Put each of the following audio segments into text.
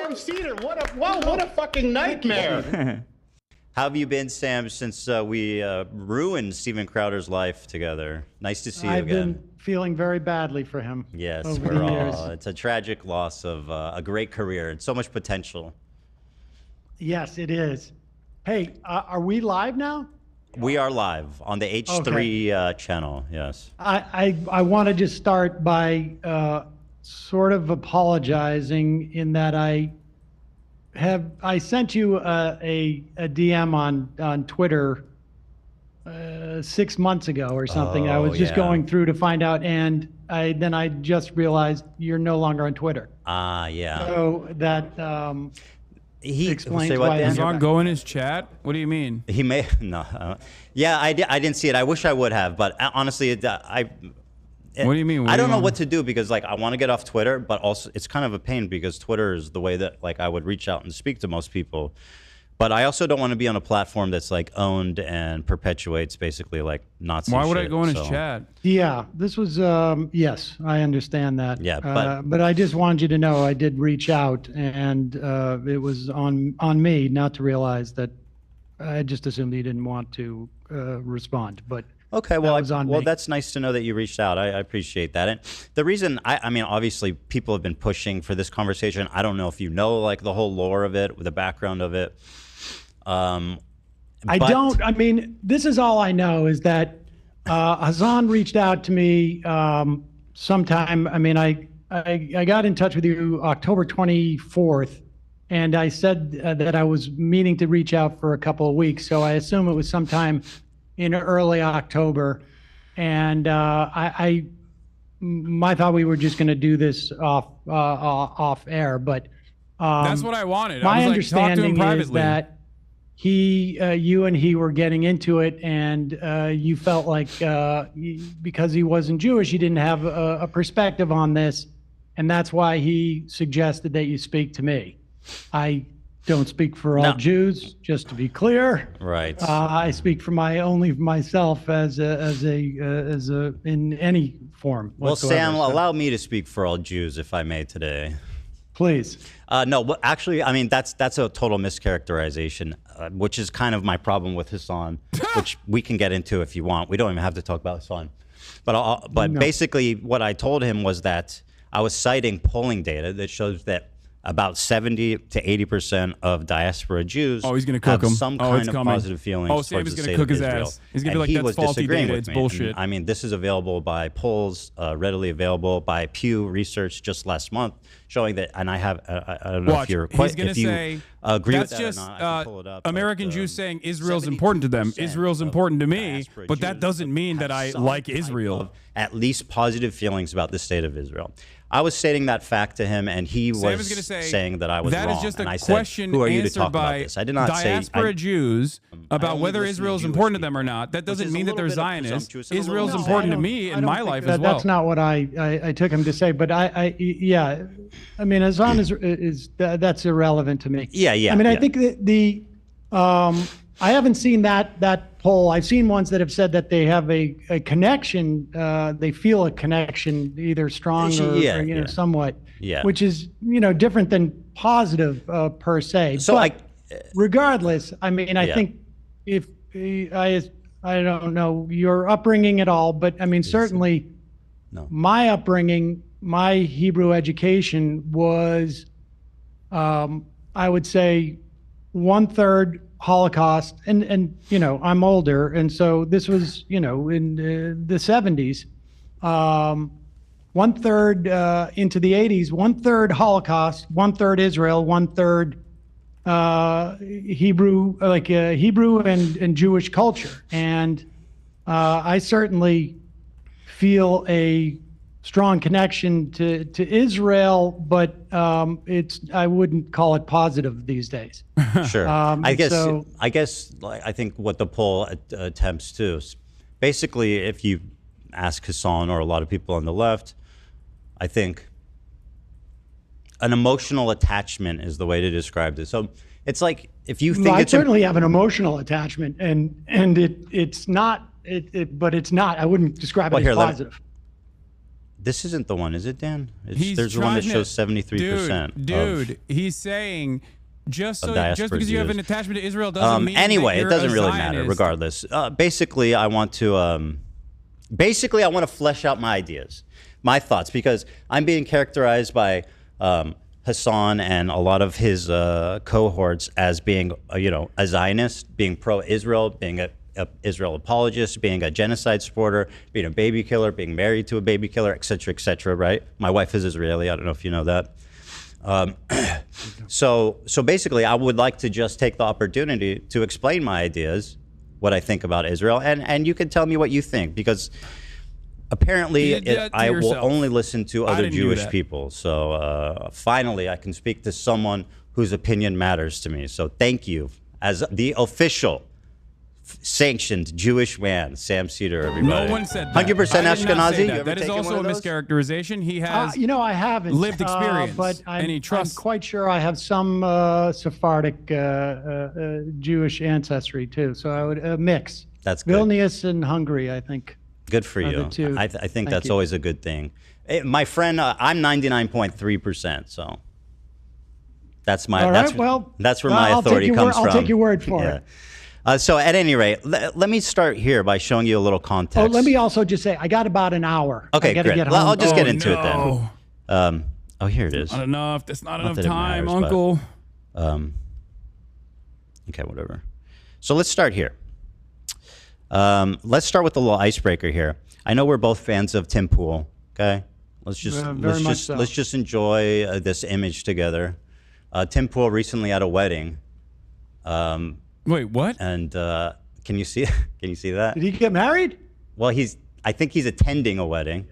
Sam Seder, what a fucking nightmare. How have you been, Sam, since we ruined Steven Crowder's life together? Nice to see you again. I've been feeling very badly for him. Yes, over we're the years. all. It's a tragic loss of a great career and so much potential. Yes, it is. Hey, are we live now? We are live on the H3 channel, yes. I want to just start by sort of apologizing in that I sent you a DM on Twitter 6 months ago or something. I was just going through to find out, and then I just realized you're no longer on Twitter. Yeah. So that He explains why. Is on go in his chat? What do you mean? He may no. Yeah, I didn't see it. I wish I would have, but honestly, What do you mean? I don't know what to do because like I want to get off Twitter, but also it's kind of a pain because Twitter is the way that like I would reach out and speak to most people. But I also don't want to be on a platform that's like owned and perpetuates basically like Nazi Why would shit, I go in his chat? Yeah, this was yes, I understand that. Yeah, but I just wanted you to know I did reach out, and it was on me not to realize that. I just assumed you didn't want to respond, but okay, well, me. That's nice to know that you reached out. I appreciate that. And the reason, I mean, obviously, people have been pushing for this conversation. I don't know if you know like the whole lore of it, the background of it. I mean, this is all I know is that Hasan reached out to me sometime. I mean, I got in touch with you October 24th, and I said that I was meaning to reach out for a couple of weeks. So I assume it was sometime in early October. And my thought we were just going to do this off air, but that's what I wanted. My I was understanding like, is that you and he were getting into it, and you felt like because he wasn't Jewish, he didn't have a perspective on this, and that's why he suggested that you speak to me. I don't speak for all Jews, just to be clear. Right. I speak for only myself as a in any form. Well, Sam, allow me to speak for all Jews, if I may, today. Please. No, but actually, I mean that's a total mischaracterization, which is kind of my problem with Hasan, which we can get into if you want. We don't even have to talk about Hasan, but basically, what I told him was that I was citing polling data that shows that about 70 to 80% of diaspora Jews have some kind of positive feelings Sam towards is the going state to cook of his Israel. ass. He's going And to be like, that's faulty data, it's bullshit. And, I mean, this is available by polls, readily available by Pew Research just last month, showing that, and I have, I don't know if you're quite, if you agree with that just, or not, I can pull it up. American Jews saying Israel's important to them. Israel's important to me, but that doesn't mean that I like Israel. At least positive feelings about the state of Israel. I was stating that fact to him, and he was saying that I was wrong. That is just and a I said, question who are you to answered talk about by this? I did not diaspora Jews about whether Israel is important to them or not. That doesn't mean that they're Zionists. Israel's important to me in my life as well. That's not what I took him to say, but yeah, I mean, Hasan is that's irrelevant to me. Yeah. I mean, I think that I haven't seen that poll. I've seen ones that have said that they have a connection. They feel a connection, either strong or somewhat. Yeah. Which is different than positive per se. So but regardless, I mean, I think if I don't know your upbringing at all, but I mean certainly my upbringing, my Hebrew education was, I would say, 1/3 Holocaust, and I'm older, and so this was in the 70s, 1/3 into the 80s, 1/3 Holocaust, 1/3 Israel, 1/3 Hebrew, like Hebrew and Jewish culture, and I certainly feel a strong connection to Israel, but I wouldn't call it positive these days. Sure. I guess I think what the poll attempts to is basically, if you ask Hasan or a lot of people on the left, I think an emotional attachment is the way to describe this. So it's like if you think I certainly have an emotional attachment, and it's not, but it's not. I wouldn't describe it as positive. This isn't the one, is it, Dan? He's there's one that trying shows 73%. Dude, he's saying just because you have an attachment to Israel doesn't mean anyway, that you're it doesn't a really Zionist. matter. Regardless, basically, I want to flesh out my ideas, my thoughts, because I'm being characterized by Hasan and a lot of his cohorts as being, a Zionist, being pro-Israel, being a Israel apologist, being a genocide supporter, being a baby killer, being married to a baby killer, et cetera, right? My wife is Israeli. I don't know if you know that. So basically, I would like to just take the opportunity to explain my ideas, what I think about Israel, and you can tell me what you think, because apparently I will only listen to other Jewish people. So finally, I can speak to someone whose opinion matters to me. So thank you, as the official sanctioned Jewish man, Sam Seder, everybody. No one said that. 100% Ashkenazi. That is also a mischaracterization. He has, I haven't lived experience, but and I'm quite sure I have some Sephardic Jewish ancestry too. So I would mix. That's good. Vilnius and Hungary, I think. Good for you. I think that's always a good thing. My friend, I'm 99.3%. So that's my. All right, that's where my authority comes from. I'll take your word for it. So at any rate, let me start here by showing you a little context. Oh, let me also just say, I got about an hour. Okay, great. Get home. I'll just get into it then. Oh, here it is. Not enough. That's not enough time, Uncle. Okay, whatever. So let's start here. Let's start with a little icebreaker here. I know we're both fans of Tim Pool. Okay, let's just enjoy this image together. Tim Pool recently at a wedding. Wait, what? And can you see? Can you see that? Did he get married? Well, I think he's attending a wedding.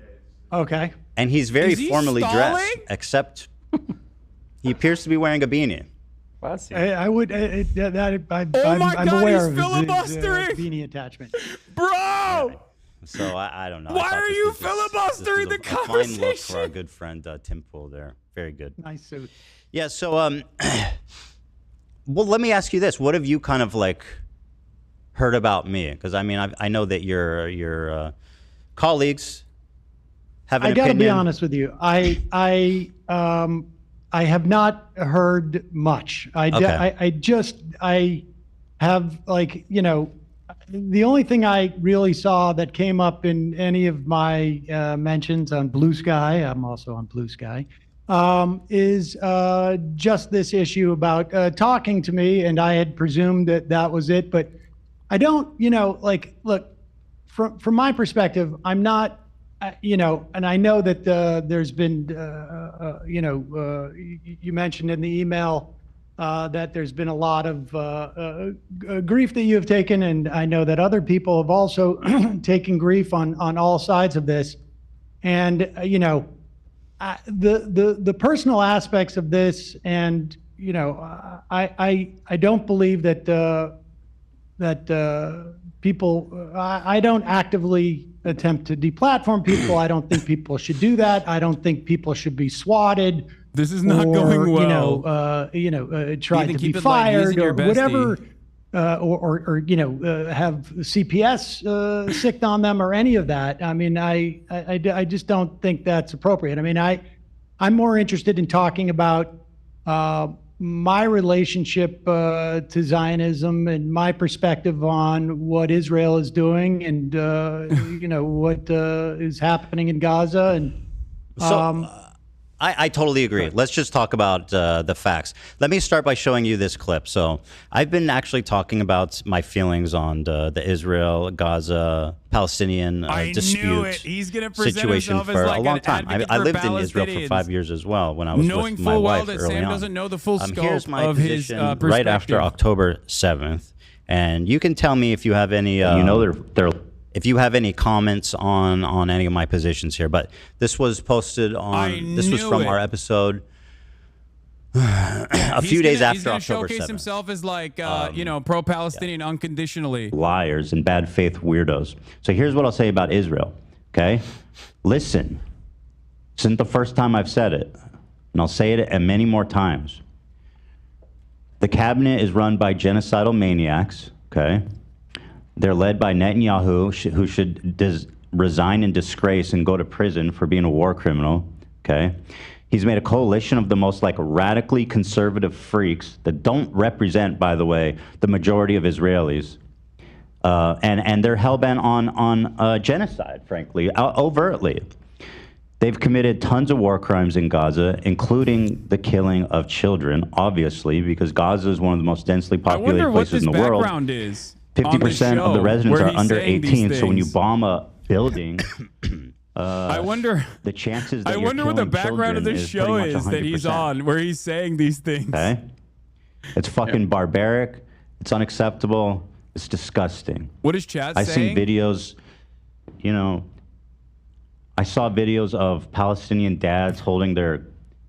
Okay. And he's very formally stalling? dressed, except he appears to be wearing a beanie. I would. I'm aware of his beanie attachment. Bro! So I don't know. Why are you filibustering the conversation? Fine look for our good friend Tim Pool there. Very good. Nice suit. Yeah. So well, let me ask you this: what have you kind of like heard about me? Because I mean, I know that your colleagues have an opinion. I got to be honest with you. I have not heard much. I have, like, the only thing I really saw that came up in any of my mentions on Blue Sky, I'm also on Blue Sky, is just this issue about talking to me, and I had presumed that was it. But I don't, look, from my perspective, I'm not, and I know that there's been, you mentioned in the email that there's been a lot of grief that you have taken, and I know that other people have also taken grief on all sides of this. And, the personal aspects of this, and, I don't believe that people, I don't actively attempt to deplatform people. I don't think people should do that. I don't think people should be swatted. This is not going well. Try to be fired or whatever, or have CPS sicked on them or any of that. I mean, I just don't think that's appropriate. I mean, I'm more interested in talking about my relationship to Zionism and my perspective on what Israel is doing, and what is happening in Gaza. And I totally agree. Let's just talk about the facts. Let me start by showing you this clip. So I've been actually talking about my feelings on the Israel-Gaza Palestinian dispute situation for a long time. I lived in Israel for 5 years as well when I was with my wife early on. Sam doesn't know the full scope here's my of his position right after October 7th. And you can tell me if you have any, if you have any comments on any of my positions here. But this was posted on, this was from our episode a few days after October 7th. He's going to showcase himself as like, pro-Palestinian unconditionally. Liars and bad faith weirdos. So here's what I'll say about Israel, okay? Listen, this isn't the first time I've said it, and I'll say it many more times. The cabinet is run by genocidal maniacs, okay? They're led by Netanyahu, who should resign in disgrace and go to prison for being a war criminal, okay? He's made a coalition of the most like radically conservative freaks that don't represent, by the way, the majority of Israelis. And they're hell-bent on genocide, frankly, overtly. They've committed tons of war crimes in Gaza, including the killing of children, obviously, because Gaza is one of the most densely populated places in the world. I wonder what this background is. 50% of the residents are under 18, so when you bomb a building, I wonder the chances that what the background of this show is that he's on, where he's saying these things. Okay? It's fucking barbaric. It's unacceptable. It's disgusting. What is Chad saying? I've seen videos, you know, I saw videos of Palestinian dads holding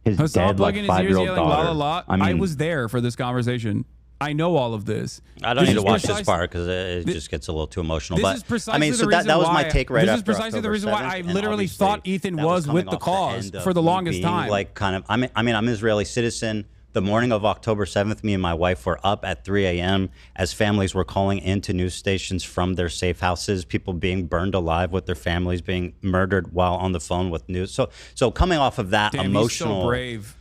his dead like 5-year-old daughter. La, la, la. I was there for this conversation. I know all of this. I don't need to watch this part because it just gets a little too emotional. But I mean, so that was my take right after. This is precisely the reason why I literally thought Ethan was with the cause for the longest time. Like kind of, I mean, I'm an Israeli citizen. The morning of October 7th, me and my wife were up at 3 a.m. as families were calling into news stations from their safe houses, people being burned alive with their families being murdered while on the phone with news. So coming off of that emotional, he's so brave.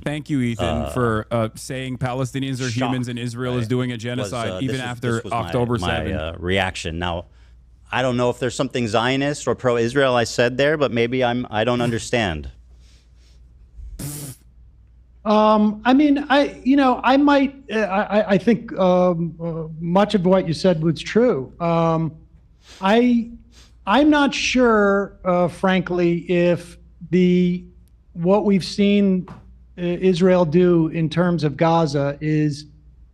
Thank you, Ethan, for saying Palestinians are humans and Israel is doing a genocide even after October 7th. My reaction. Now, I don't know if there's something Zionist or pro-Israel I said there, but maybe I don't understand. I mean, I think much of what you said was true. I'm not sure, frankly, if what we've seen Israel do in terms of Gaza is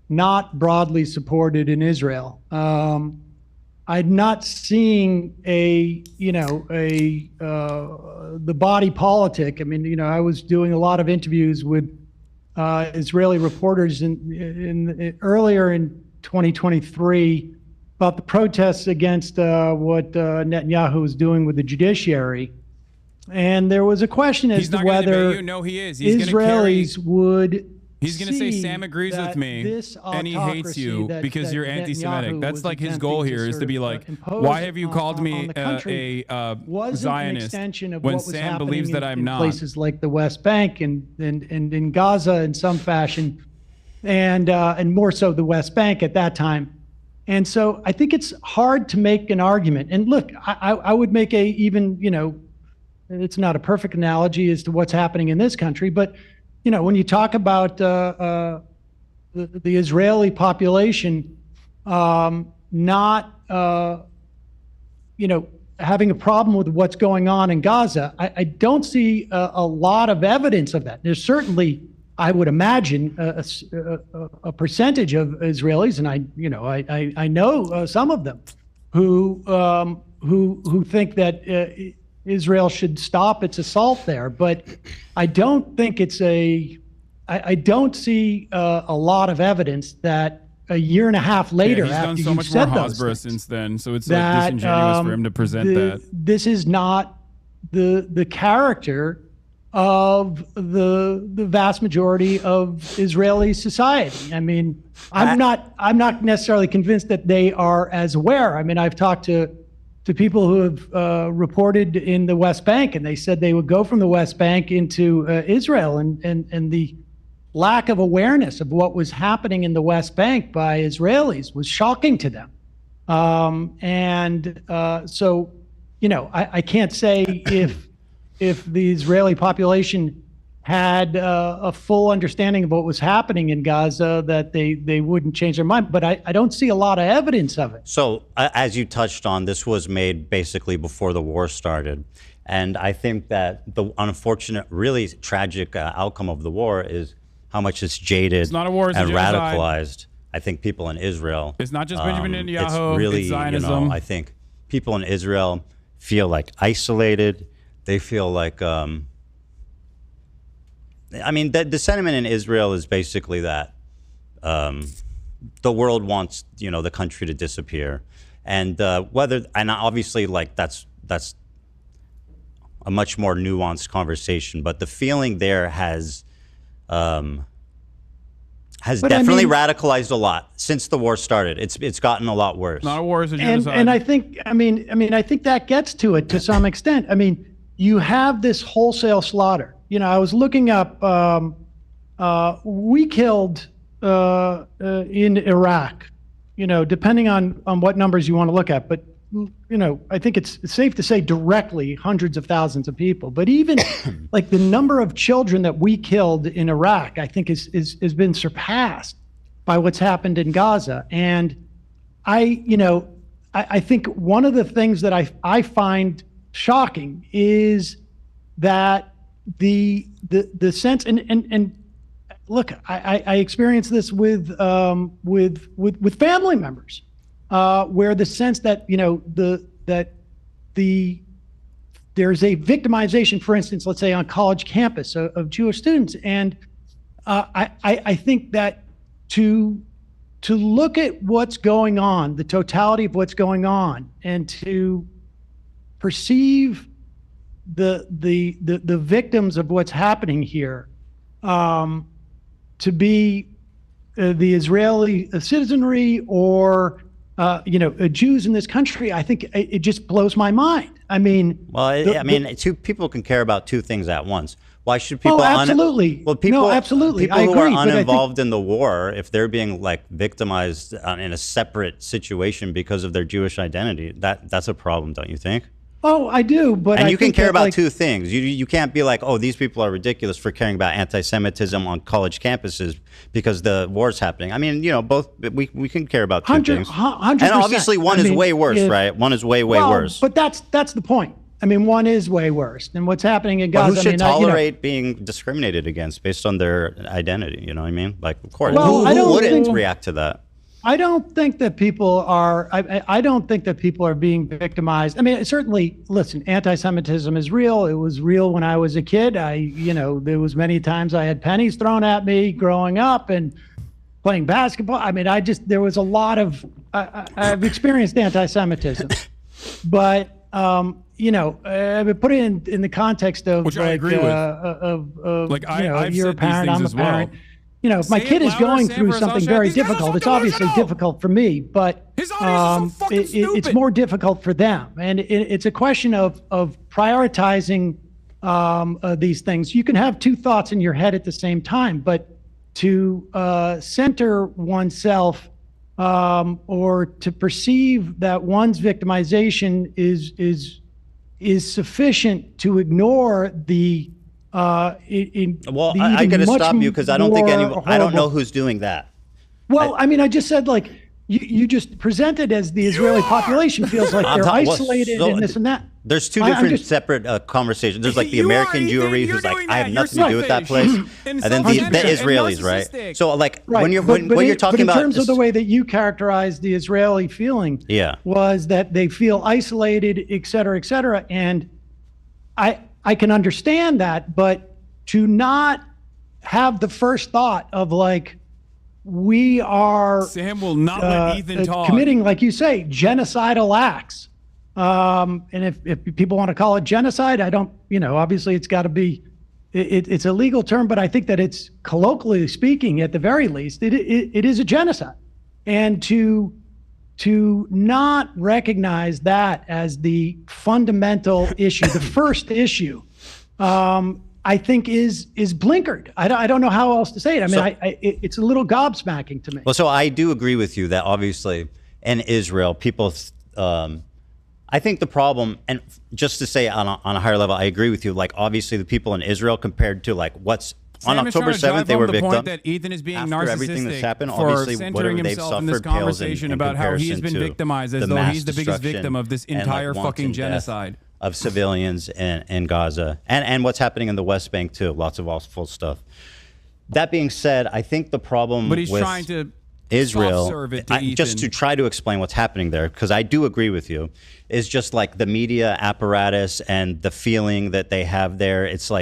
not broadly supported in Israel. I'm not seeing the body politic. I mean, I was doing a lot of interviews with Israeli reporters earlier in 2023 about the protests against what Netanyahu was doing with the judiciary. And there was a question as to whether Israelis would. He's going to say Sam agrees with me and he hates you because you're anti-Semitic. That's like his goal here is to be like, why have you called me a Zionist when Sam believes that I'm not? Places like the West Bank and in Gaza in some fashion, and more so the West Bank at that time. And so I think it's hard to make an argument. And look, I would make it's not a perfect analogy as to what's happening in this country, but when you talk about the Israeli population not having a problem with what's going on in Gaza, I don't see a lot of evidence of that. There's certainly, I would imagine, a percentage of Israelis, and I know some of them who think that Israel should stop its assault there, but I don't think I don't see a lot of evidence that a year and a half later, he's after done so you much said more those Hasbro things, since then, so it's like disingenuous for him to present that. This is not the character of the vast majority of Israeli society. I mean, I'm not necessarily convinced that they are as aware. I mean, I've talked to people who have reported in the West Bank, and they said they would go from the West Bank into Israel, and the lack of awareness of what was happening in the West Bank by Israelis was shocking to them. So, I can't say if the Israeli population had a full understanding of what was happening in Gaza, that they wouldn't change their mind. But I don't see a lot of evidence of it. So as you touched on, this was made basically before the war started. And I think that the unfortunate, really tragic outcome of the war is how much it's jaded it's not a war, it's and a radicalized, I think, people in Israel. It's not just Benjamin Netanyahu, it's really, it's Zionism. I think people in Israel feel like isolated. They feel like... the sentiment in Israel is basically that the world wants, the country to disappear, and obviously, like that's a much more nuanced conversation. But the feeling there has has definitely radicalized a lot since the war started. It's gotten a lot worse. Not a war, it's a genocide. And I think that gets to it to some extent. I mean, you have this wholesale slaughter. I was looking up. We killed in Iraq. Depending on what numbers you want to look at, but I think it's safe to say directly hundreds of thousands of people. But even like the number of children that we killed in Iraq, I think has been surpassed by what's happened in Gaza. And I think one of the things that I find shocking is that the sense and look, I experienced this with family members. Where the sense that there's a victimization, for instance, let's say on college campus of Jewish students, and I think that to look at what's going on, the totality of what's going on, and to perceive the victims of what's happening here, to be the Israeli citizenry or Jews in this country, I think it just blows my mind. I mean, two people can care about two things at once. Why should people? Oh, absolutely. Absolutely. People who are uninvolved in the war, if they're being victimized in a separate situation because of their Jewish identity, that's a problem, don't you think? Oh, I do, but you can care about two things. You can't be like, oh, these people are ridiculous for caring about anti-Semitism on college campuses because the war's happening. I mean, both we can care about two things. 100%. And obviously, one is way worse, right? One is way worse. But that's the point. I mean, one is way worse than what's happening in Gaza. But who should tolerate being discriminated against based on their identity? You know what I mean? Of course, who wouldn't react to that? I don't think that people are. I don't think that people are being victimized. I mean, certainly, listen, anti-Semitism is real. It was real when I was a kid. There was many times I had pennies thrown at me growing up and playing basketball. I mean, there was a lot of. I've experienced anti-Semitism, but I would put it in the context of which I agree with. You're a parent, I'm a parent. If my kid is going through something very difficult, it's obviously difficult for me, but it's more difficult for them. And it's a question of prioritizing these things. You can have two thoughts in your head at the same time, but to center oneself or to perceive that one's victimization is sufficient to ignore the I got to stop you because I don't think I don't know who's doing that. Well, I just said you just presented as the Israeli population feels like they're isolated and this and that. There's two different separate conversations. There's the American Jewry who's I have nothing to do with that place, and then the Israelis, right? So when you're talking about in terms of the way that you characterized the Israeli feeling, was that they feel isolated, et cetera, and I can understand that, but to not have the first thought of we are Sam will not let Ethan talk. Committing, like you say, genocidal acts. And if people want to call it genocide, I don't, obviously it's got to be, it's a legal term, but I think that it's colloquially speaking, at the very least, it is a genocide. And to not recognize that as the fundamental issue, the first issue, I think is blinkered. I don't know how else to say it. It's a little gobsmacking to me. Well, so I do agree with you that obviously in Israel, people, I think the problem, and just to say on a higher level, I agree with you. Obviously the people in Israel compared to what's on October 7th, they were victims. That Ethan is being after everything that's happened, for obviously, centering whatever they've himself in this suffered pales conversation about how he's been victimized as though he's the biggest victim of this entire fucking genocide of civilians in Gaza and what's happening in the West Bank too. Lots of awful stuff. That being said, I think the problem but he's with trying to Israel, just to try to explain what's happening there, because I do agree with you, is just the media apparatus and the feeling that they have there. It's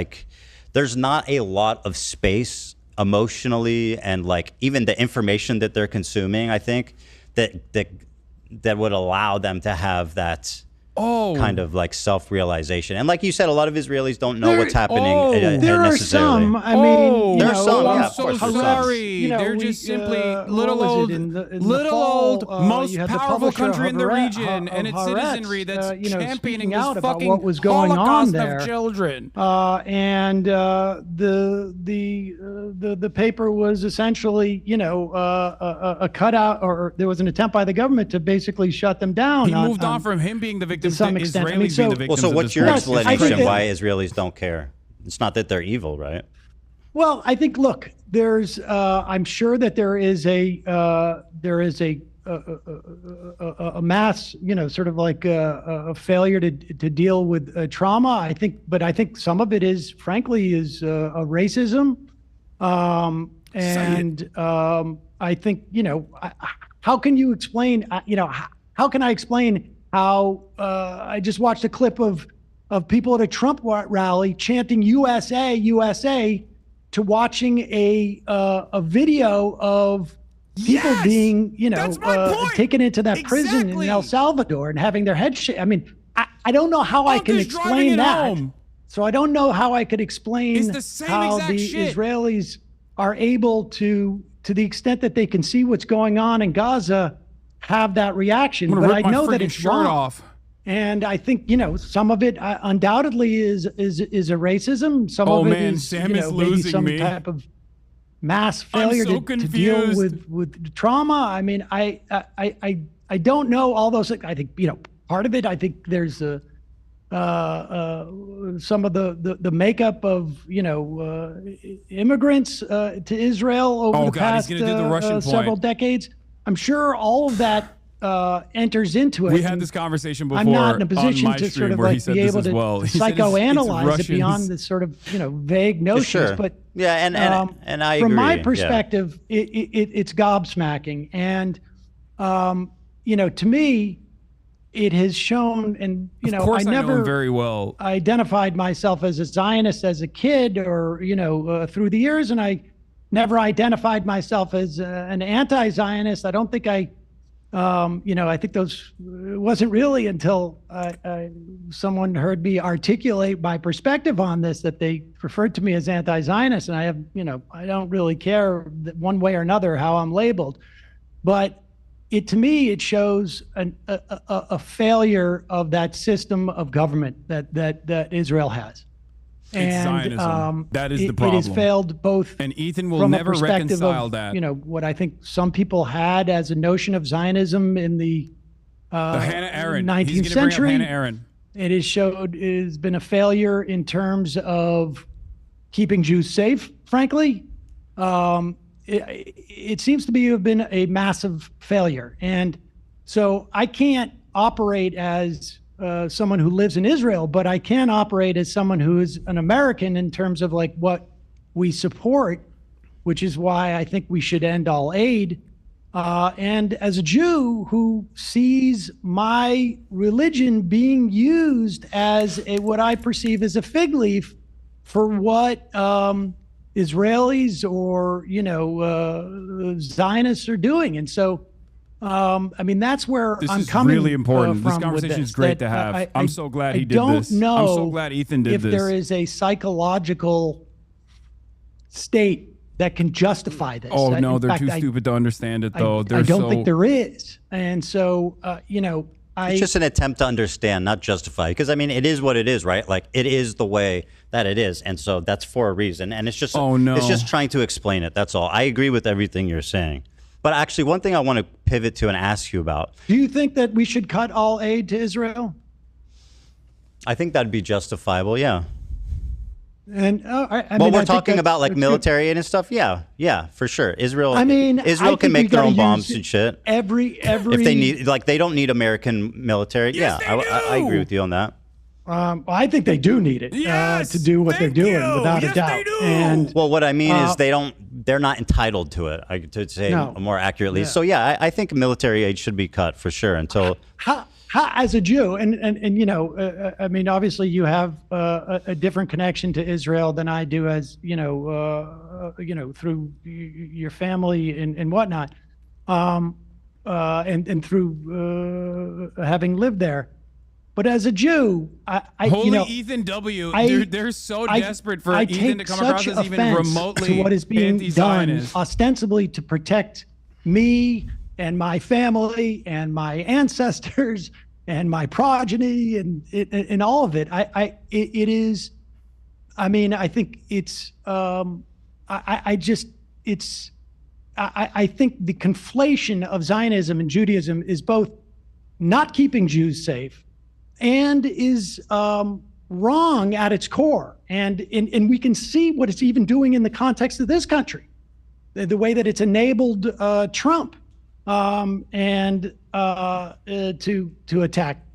there's not a lot of space emotionally and even the information that they're consuming, I think, that would allow them to have that kind of like self-realization. And like you said, a lot of Israelis don't know what's happening there are some. I mean, there are some. I'm so sorry. They're just simply little old, most powerful country in the region and its citizenry that's championing this fucking what was going on there of children. And the paper was essentially, a cutout, or there was an attempt by the government to basically shut them down. He moved on from him being the victim to some extent. Israelis being the victims. Well, so what's your explanation why Israelis don't care? It's not that they're evil, right? Well, I think, look, there's, I'm sure that there is a mass, sort of like a failure to deal with trauma. I think some of it is, frankly, is racism. I think, how can you explain, how can I explain how I just watched a clip of people at a Trump rally chanting USA, USA, to watching a video of people being, taken into that prison in El Salvador and having their heads I mean, I don't know how I can explain that. So I don't know how I could explain how the Israelis are able to the extent that they can see what's going on in Gaza, have that reaction. But I know that it's wrong. And I think, some of it undoubtedly is a racism. Some of it is, Sam is maybe some type of mass failure to deal with trauma. I mean, I don't know all those things. I think, part of it, I think there's some of the makeup of, immigrants to Israel over the past several decades. I'm sure all of that enters into it. We had this conversation before. I'm not in a position to sort of like be able to psychoanalyze it beyond this sort of vague notions. Sure. But and I agree. From my perspective, it's gobsmacking, and to me, it has shown, and I never very well identified myself as a Zionist as a kid, or through the years, and I never identified myself as an anti-Zionist. I don't think I think it wasn't really until someone heard me articulate my perspective on this that they referred to me as anti-Zionist, and I have, I don't really care one way or another how I'm labeled, but to me it shows a failure of that system of government that Israel has. It's Zionism. That is the problem. It has failed both. And Ethan will never reconcile that. What I think some people had as a notion of Zionism in the Hannah Arendt. 19th century. Hannah Arendt. It has been a failure in terms of keeping Jews safe, frankly. It seems to have been a massive failure. And so I can't operate as someone who lives in Israel, but I can operate as someone who is an American in terms of like what we support, which is why I think we should end all aid. And as a Jew who sees my religion being used as what I perceive as a fig leaf for what Israelis or, Zionists are doing. And so, that's where I'm coming. This is really important. This conversation is great to have. I'm so glad he did this. Know I'm so glad Ethan did if this. If there is a psychological state that can justify this. Oh, no, they're too stupid to understand it, though. I don't think there is. And so, it's just an attempt to understand, not justify. Because, it is what it is, right? Like, it is the way that it is. And so that's for a reason. And it's just, it's just trying to explain it. That's all. I agree with everything you're saying. But actually, one thing I want to pivot to and ask you about. Do you think that we should cut all aid to Israel? I think that'd be justifiable, yeah. And we're talking about like military and stuff. Yeah, for sure. Israel can make their own bombs and shit. Every if they need, like, they don't need American military. Yes, I agree with you on that. I think they do need it to do what they're doing, without a doubt. And what I mean is they're not entitled to it. To say more accurately. Yeah. So I think military aid should be cut for sure until. How, as a Jew, and obviously you have a different connection to Israel than I do, as through your family and whatnot, and through having lived there. But as a Jew, Holy Ethan W. They're so desperate for Ethan to come across as even remotely to what is being done ostensibly to protect me and my family and my ancestors and my progeny and all of it. It is. I mean, I think it's. I think the conflation of Zionism and Judaism is both not keeping Jews safe and is wrong at its core. And we can see what it's even doing in the context of this country, the way that it's enabled Trump and to attack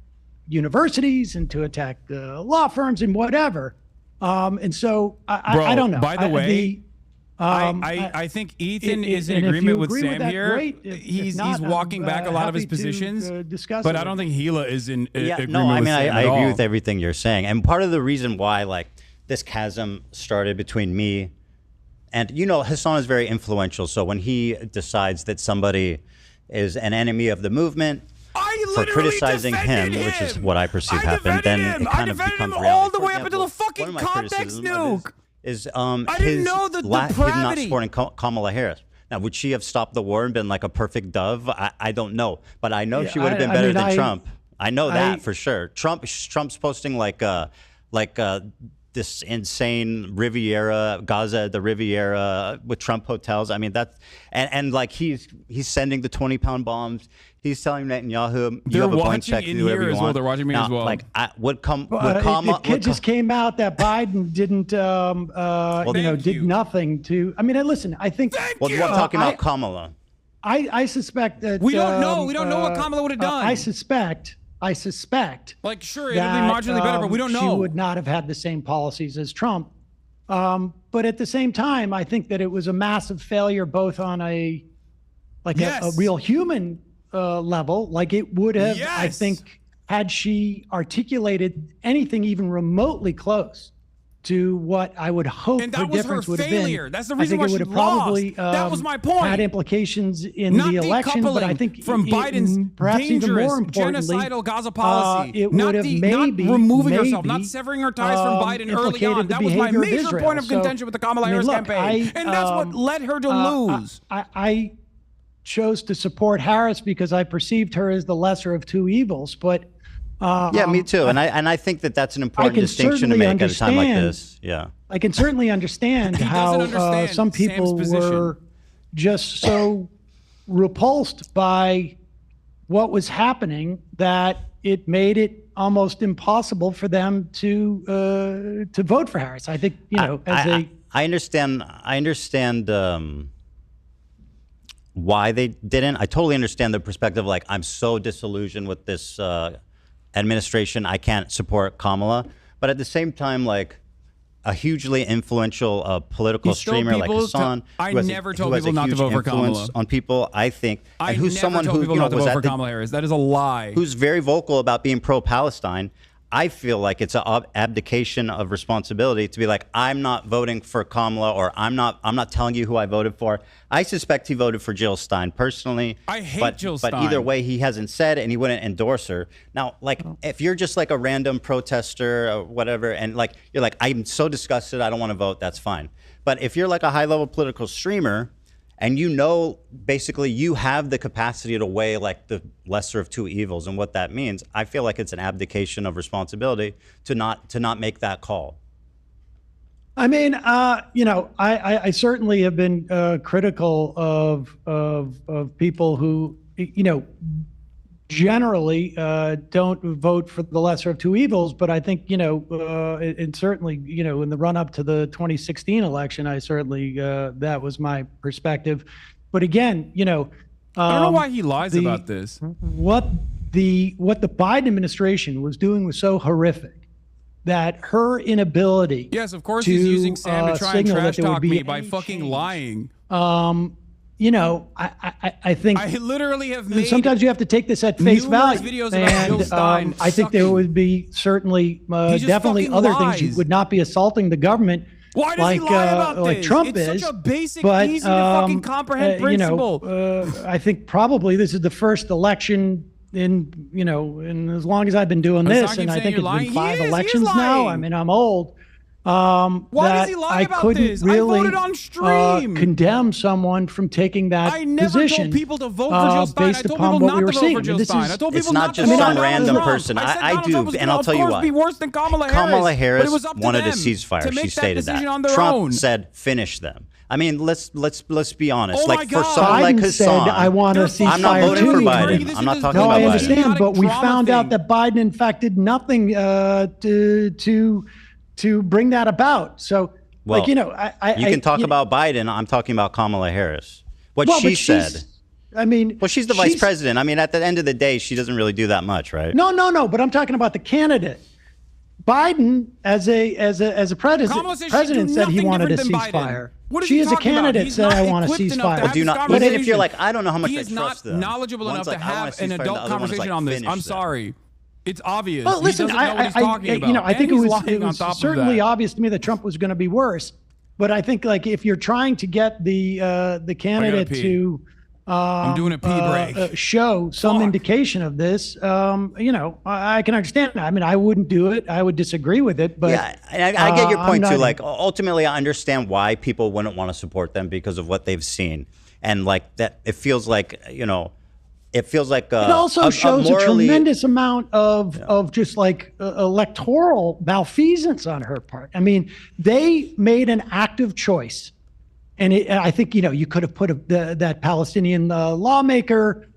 universities and to attack law firms and whatever. And so I don't know. By the way, I think Ethan is in agreement with Sam here. He's walking back a lot of his positions, but I don't think Gila is in agreement with Sam I agree with everything you're saying. And part of the reason why like this chasm started between me and, Hasan is very influential. So when he decides that somebody is an enemy of the movement for criticizing him, which is what I perceive happened, then it kind of becomes reality. All the way up until the fucking context nuke. Is I didn't know the depravity. Him not supporting Kamala Harris. Now, would she have stopped the war and been like a perfect dove? I don't know, but I know she would have been better than Trump. I know that for sure. Trump's posting like this insane Riviera, Gaza, the Riviera with Trump hotels. I mean, that's and like he's sending the 20-pound bombs. He's telling Netanyahu, you have a blank check to do whatever you want. They're watching me as well. Like, it just came out that Biden didn't, did nothing to. I mean, listen, I think. We're talking about Kamala. I suspect that we don't know. We don't know what Kamala would have done. I suspect. Like, sure, it'll be marginally better, but we don't know. She would not have had the same policies as Trump. But at the same time, I think that it was a massive failure, both on a real human level. Like it would have, I think, had she articulated anything even remotely close to what I would hope her difference would have been. That's the reason why she lost. That was my point. Had implications in the election, but I think from Biden's perhaps even more importantly, genocidal Gaza policy, it would have not removing herself, not severing her ties from Biden early on. That was my major point of contention with the Kamala Harris campaign, and that's what led her to lose. I chose to support Harris because I perceived her as the lesser of two evils, but. Yeah, me too. And I think that that's an important distinction to make at a time like this. Yeah. I can certainly understand how some people were just so repulsed by what was happening that it made it almost impossible for them to vote for Harris. I think, I understand why they didn't. I totally understand the perspective. Like, I'm so disillusioned with this administration, I can't support Kamala. But at the same time, like a hugely influential political streamer like Hasan, I never told people not to vote for Kamala. On people, I think, and who's someone who not to vote for Kamala Harris. That is a lie. Who's very vocal about being pro-Palestine. I feel like it's an abdication of responsibility to be like, I'm not voting for Kamala, or I'm not telling you who I voted for. I suspect he voted for Jill Stein personally. I hate Jill Stein. But either way, he hasn't said, and he wouldn't endorse her. Now, like, if you're just like a random protester or whatever, and like you're like, I'm so disgusted, I don't want to vote, that's fine. But if you're like a high-level political streamer, and basically you have the capacity to weigh like the lesser of two evils and what that means, I feel like it's an abdication of responsibility to not make that call. I mean, I certainly have been critical of people who, generally don't vote for the lesser of two evils. But I think, and certainly, in the run up to the 2016 election, I certainly, that was my perspective. But again, I don't know why he lies about this. What the Biden administration was doing was so horrific that her inability. Yes, of course, he's using Sam to try and trash talk me by fucking lying. I think I literally have made sometimes you have to take this at face value. Videos about Jill Stein I think there would be certainly definitely other things. You would not be assaulting the government. Why does he lie about like this? Trump it's is, such a basic, easy to fucking comprehend principle. I think probably this is the first election and as long as I've been doing this, and I think it's been 5 elections now. I mean, I'm old. Why does he lie about this? Really, I voted on stream. Condemn someone from taking that position. I never told people to vote for Jill Stein. I told people not to vote for Jill Stein. I told people not to vote for Donald Trump. It's not just some random person. I do, and I'll tell you why. Be worse than Kamala Harris. Kamala Harris wanted a ceasefire. She stated that. Trump said, "Finish them." I mean, let's be honest. Like for someone like Hassan, I want to ceasefire. I'm not voting for Biden. I'm not talking about Biden. No, I understand, but we found out that Biden, in fact, did nothing to bring that about. So, well, you can talk about Biden. I'm talking about Kamala Harris. What she said. I mean, well, she's the vice president. I mean, at the end of the day, she doesn't really do that much, right? No. But I'm talking about the candidate. Biden, as a president, said he wanted a ceasefire. She is a candidate said I want a ceasefire. Well, do you not? Even if you're like, I don't know how much I trust them. He is not knowledgeable enough to have an adult conversation on this. I'm sorry. It's obvious. Well, listen, I think it was certainly obvious to me that Trump was going to be worse. But I think, like, if you're trying to get the candidate to I'm doing a pee break. Show some indication of this, I can understand that. I mean, I wouldn't do it. I would disagree with it. But yeah, and I get your point too. Like, ultimately, I understand why people wouldn't want to support them because of what they've seen, and like that, it feels like It feels like it also shows a tremendous amount of just like electoral malfeasance on her part. I mean, they made an active choice, and I think you could have put that Palestinian lawmaker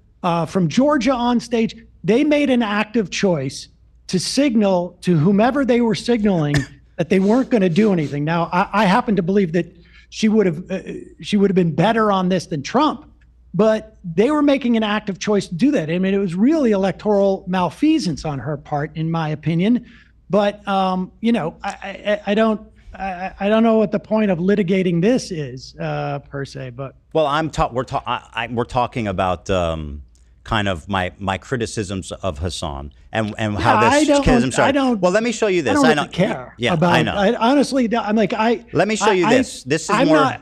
from Georgia on stage. They made an active choice to signal to whomever they were signaling that they weren't going to do anything. Now, I happen to believe that she would have been better on this than Trump. But they were making an active choice to do that. I mean, it was really electoral malfeasance on her part, in my opinion. But I don't know what the point of litigating this is per se. But well, we're talking about kind of my criticisms of Hasan and how this. I'm sorry. Well, let me show you this. I don't care. Yeah, about, I know. Honestly, I'm like Let me show you this. This is I'm more. Not,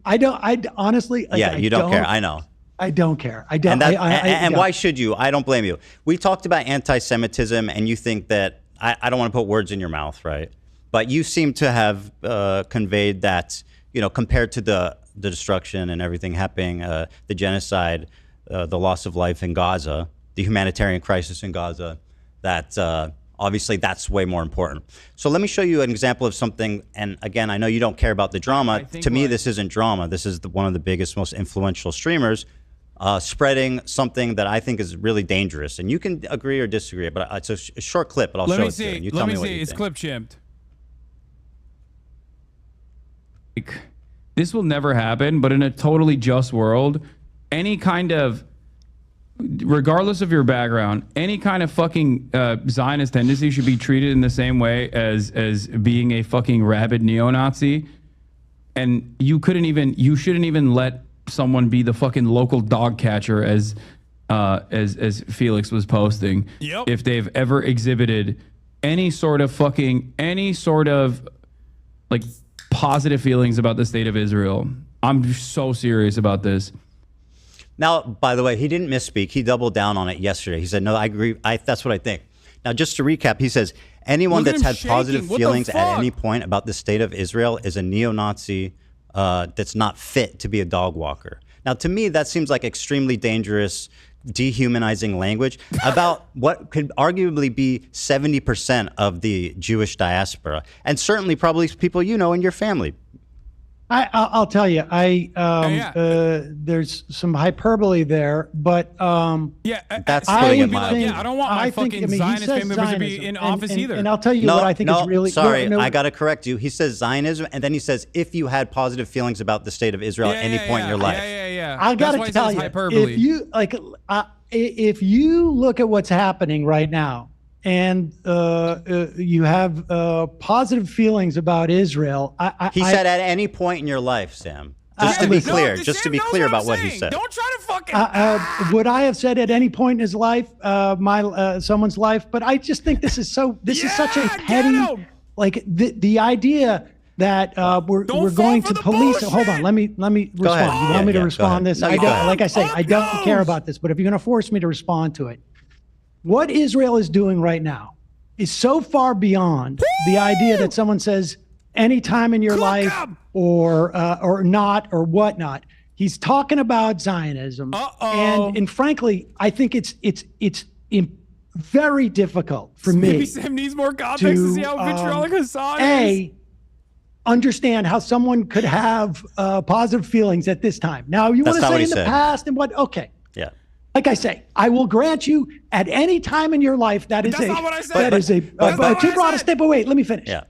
I honestly. Like, yeah, you don't care. I know. I don't care. I don't. And why should you? I don't blame you. We talked about anti-Semitism, and you think that I don't want to put words in your mouth, right? But you seem to have conveyed that, compared to the destruction and everything happening, the genocide, the loss of life in Gaza, the humanitarian crisis in Gaza, that obviously that's way more important. So let me show you an example of something. And again, I know you don't care about the drama. To me, this isn't drama. This is one of the biggest, most influential streamers spreading something that I think is really dangerous. And you can agree or disagree, but it's a short clip, but I'll show it to you. And you tell me what you think. It's clip chimped. This will never happen, but in a totally just world, any kind of, regardless of your background, any kind of fucking Zionist tendency should be treated in the same way as being a fucking rabid neo-Nazi. And you shouldn't even let someone be the fucking local dog catcher as Felix was posting. Yep. If they've ever exhibited any sort of like positive feelings about the state of Israel. I'm so serious about this. Now, by the way, he didn't misspeak. He doubled down on it yesterday. He said, no, I agree. That's what I think. Now, just to recap, he says, anyone that's had positive feelings at any point about the state of Israel is a neo-Nazi that's not fit to be a dog walker. Now, to me, that seems like extremely dangerous, dehumanizing language about what could arguably be 70% of the Jewish diaspora, and certainly probably people in your family. I'll tell you, there's some hyperbole there, but that's putting it mildly. I don't want my fucking Zionist family members to be in office either. And I'll tell you what I think is really. Sorry, I got to correct you. He says Zionism, and then he says if you had positive feelings about the state of Israel at any point in your life. I got to tell you, if you look at what's happening right now, and you have positive feelings about Israel. He said at any point in your life, Sam. Just to be clear about what he said. Don't try to fucking. Would I have said at any point in his life, someone's life? But I just think this is such a petty, like the idea that we're going to police. Hold on, let me respond. You want me to respond to this? I don't care about this, but if you're going to force me to respond to it. what Israel is doing right now is so far beyond the idea that someone says any time in your life or not or whatnot. He's talking about Zionism, and frankly, I think it's very difficult for me. Maybe Sam needs more context to see how vitriolic Hasan is. Understand how someone could have positive feelings at this time. Now, you want to say in the past and what? Okay. Yeah. Like I say, I will grant you at any time in your life that is That's not what I said. Too broad a step. But wait, let me finish. Yeah.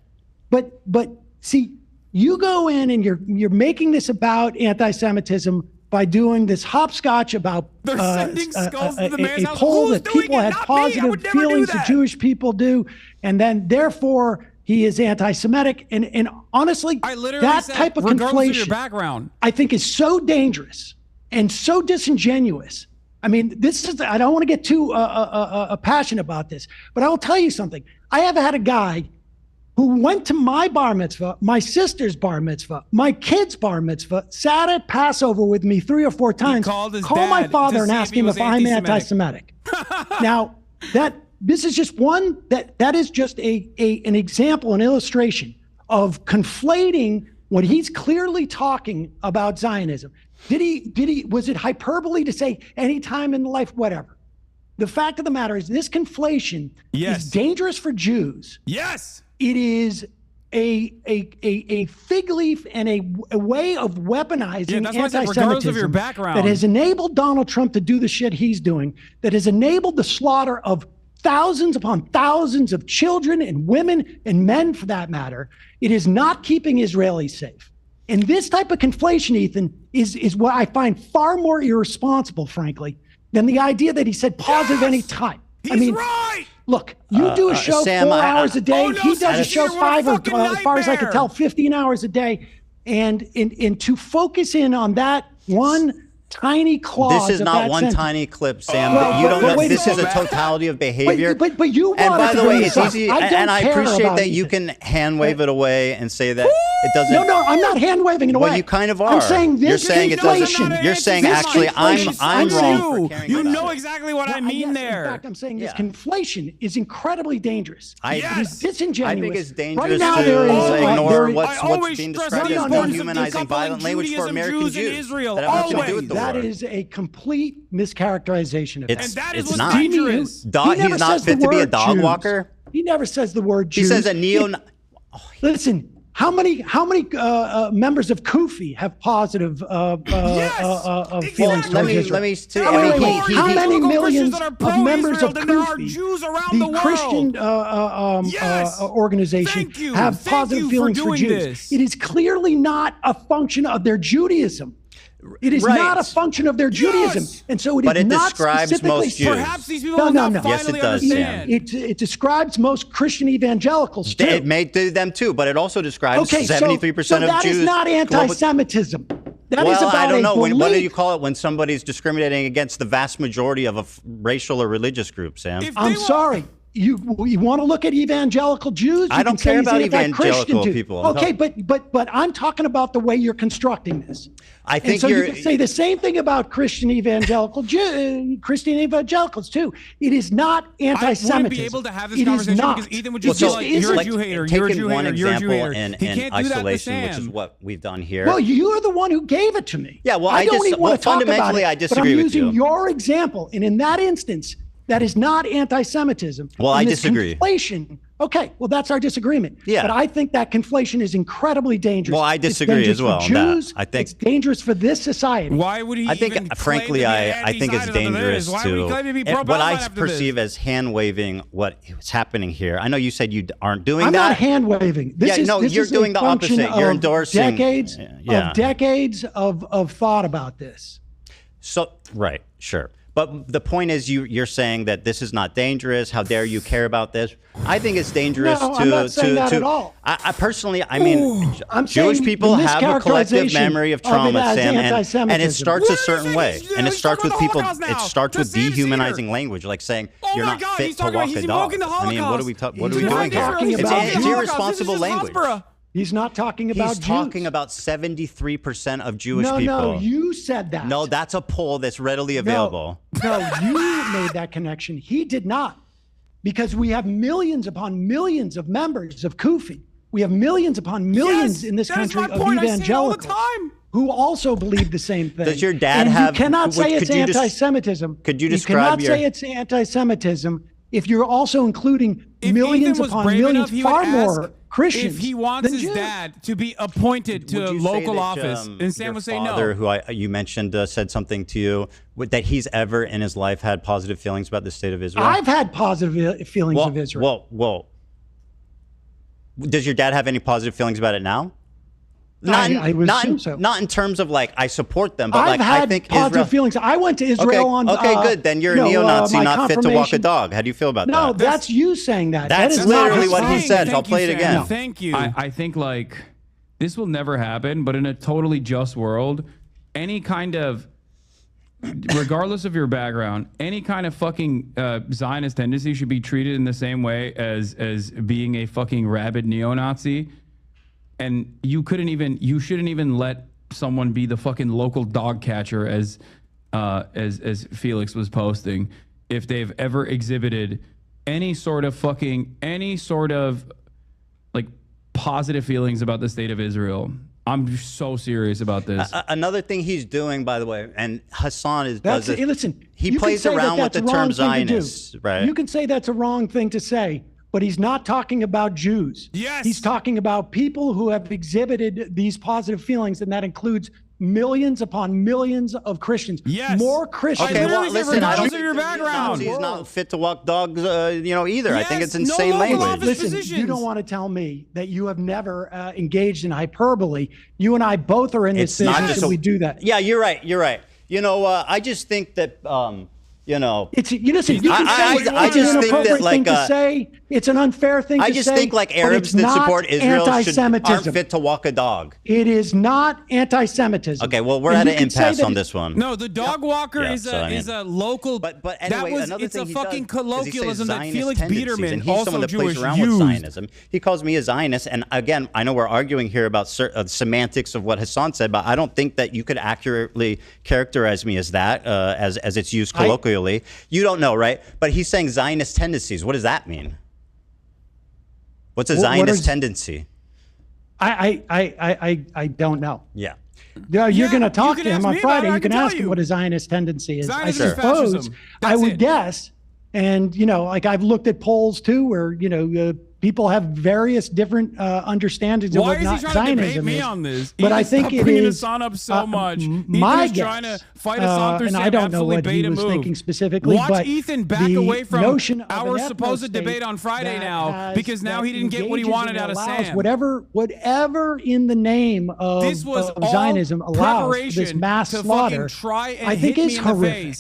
But see, you go in and you're making this about anti-Semitism by doing this hopscotch about a poll that people had positive feelings that Jewish people do, and then therefore he is anti-Semitic. And honestly, that type of conflation, of your background, I think, is so dangerous and so disingenuous. I mean, I don't want to get too passionate about this, but I will tell you something. I have had a guy who went to my bar mitzvah, my sister's bar mitzvah, my kid's bar mitzvah, sat at Passover with me 3 or 4 times, call my father and ask him if I'm anti-Semitic. Now, this is just one, that is just an example, an illustration of conflating when he's clearly talking about Zionism. Was it hyperbole to say any time in life, whatever? The fact of the matter is this conflation is dangerous for Jews. Yes. It is a fig leaf and a way of weaponizing anti-Semitism that has enabled Donald Trump to do the shit he's doing, that has enabled the slaughter of thousands upon thousands of children and women and men, for that matter. It is not keeping Israelis safe. And this type of conflation, Ethan, is what I find far more irresponsible, frankly, than the idea that he said positive any time. He's right. Look, you do a show Sam, 4 hours a day. no, He does a show Sam, 5 or, as far as I can tell, 15 hours a day. And to focus in on that one tiny clause. This is not one tiny clip, Sam. You don't know. This is a totality of behavior. But you want and by the way, it's up. easy. And I appreciate that you can hand wave it away and say that it doesn't. No, I'm not hand waving it away. Well, you kind of are. I'm saying this. You're saying it doesn't. You're saying actually I'm wrong. You know exactly what I mean there. In fact, I'm saying this conflation is incredibly dangerous. It is disingenuous. I think it's dangerous right now, to ignore what's being stress described as the dehumanizing violent language for American Jews. Israel. That have nothing to do with the war. That is a complete mischaracterization of it. And that is it's what's not dangerous. He's not fit to be a dog walker. He never says the word Jews. He says a neo. Listen, how many members of Kufi have positive feelings towards Israel? How many millions of members of Kufi, the Christian organization, have positive feelings for Jews? It is clearly not a function of their Judaism. It is not a function of their Judaism, and so it is not specifically. Most Jews. Perhaps these people will not finally understand. It describes most Christian evangelicals too. It may do them too, but it also describes 73% of Jews. So that is not anti-Semitism. That is about I don't know. What do you call it when somebody's discriminating against the vast majority of a racial or religious group, Sam? I'm sorry. You want to look at evangelical Jews? I don't care about evangelical people. Okay, but I'm talking about the way you're constructing this. I think you can say the same thing about Christian evangelicals too. It is not anti-Semitism. I wouldn't be able to have this conversation because Ethan would just be like, "You're a Jew hater. You're a Jew hater. You're a Jew hater." In isolation, which is what we've done here. Well, you're the one who gave it to me. Yeah, well, I don't even want to talk about it. I disagree with you. But I'm using your example, and in that instance, that is not anti-Semitism. Well, I disagree. Conflation. Okay, well, that's our disagreement. Yeah. But I think that conflation is incredibly dangerous. Well, I disagree as well. For Jews, I think it's dangerous for this society. Why would he? I think, frankly, I think it's dangerous to what I perceive as hand waving what's happening here. I know you said you aren't doing that. I'm not hand waving. You're doing the opposite. You're endorsing decades of thought about this. So right, sure. But the point is, you're saying that this is not dangerous. How dare you care about this? I think it's dangerous to. I'm not saying that at all. I personally, Jewish people have a collective memory of trauma, Sam, and it starts a certain way. And it starts with people. It starts with dehumanizing language, like saying you're not fit to walk a dog. I mean, what are we doing here? It's irresponsible language. He's not talking about Jews. He's talking about 73% of Jewish people. No, you said that. No, that's a poll that's readily available. No, you made that connection. He did not. Because we have millions upon millions of members of Kufi. We have millions upon millions in this country of evangelicals who also believe the same thing. Does your dad have? You cannot say it's anti-Semitism. Could you describe? You cannot say it's anti-Semitism if you're also including millions upon millions, far more Christians. If he wants his dad to be appointed to local office, and Sam would say no. Who you mentioned said something to you that he's ever in his life had positive feelings about the state of Israel. I've had positive feelings of Israel. Well. Does your dad have any positive feelings about it now? I would assume so. Not in terms of like I support them, but I think positive feelings. I went to Israel on. Okay, good. Then you're a neo-Nazi, not fit to walk a dog. How do you feel about that? No, that's you saying that. That's literally what he said. I'll play it again. Thank you. I think like this will never happen, but in a totally just world, any kind of, regardless of your background, any kind of fucking Zionist tendency should be treated in the same way as being a fucking rabid neo-Nazi. And you shouldn't even let someone be the fucking local dog catcher as Felix was posting if they've ever exhibited any sort of like positive feelings about the state of Israel. I'm so serious about this. Another thing he's doing, by the way, and Hasan does it. Listen, he plays around with the term Zionist, right? You can say that's a wrong thing to say, but he's not talking about Jews. Yes. He's talking about people who have exhibited these positive feelings, and that includes millions upon millions of Christians. Yes. More Christians. Okay, well, listen, I don't think your background. He's not fit to walk dogs, either. Yes, I think it's insane language. Listen, you don't want to tell me that you have never engaged in hyperbole. You and I both are in this business, and we do that. Yeah, you're right. I just think that, it's listen. You can say it's an inappropriate thing to say. It's an unfair thing to say. I just think like Arabs that support Israel aren't fit to walk a dog. It is not anti-Semitism. Okay, well we're at an impasse on this one. No, the dog walker is a local. But anyway, it's a fucking colloquialism that Felix Biederman, he's also someone that Jewish, plays around with Zionism. He calls me a Zionist, and again, I know we're arguing here about semantics of what Hasan said, but I don't think that you could accurately characterize me as that, as it's used colloquially. You don't know, right? But he's saying Zionist tendencies. What does that mean? What's a Zionist tendency? I don't know. Yeah. You're going to talk to him on Friday. You can ask him what a Zionist tendency is. I suppose I would guess. And, like I've looked at polls too, where, people have various different understandings of what Zionism is. Why is he trying to debate me on this? But I think it is Hasan up so much. My guess, trying to fight Hasan through and I don't know what he was thinking specifically. Watch Ethan back away from our supposed debate on Friday now, because now he didn't get what he wanted out of Sam. Whatever in the name of Zionism allows this mass slaughter, I think is horrific.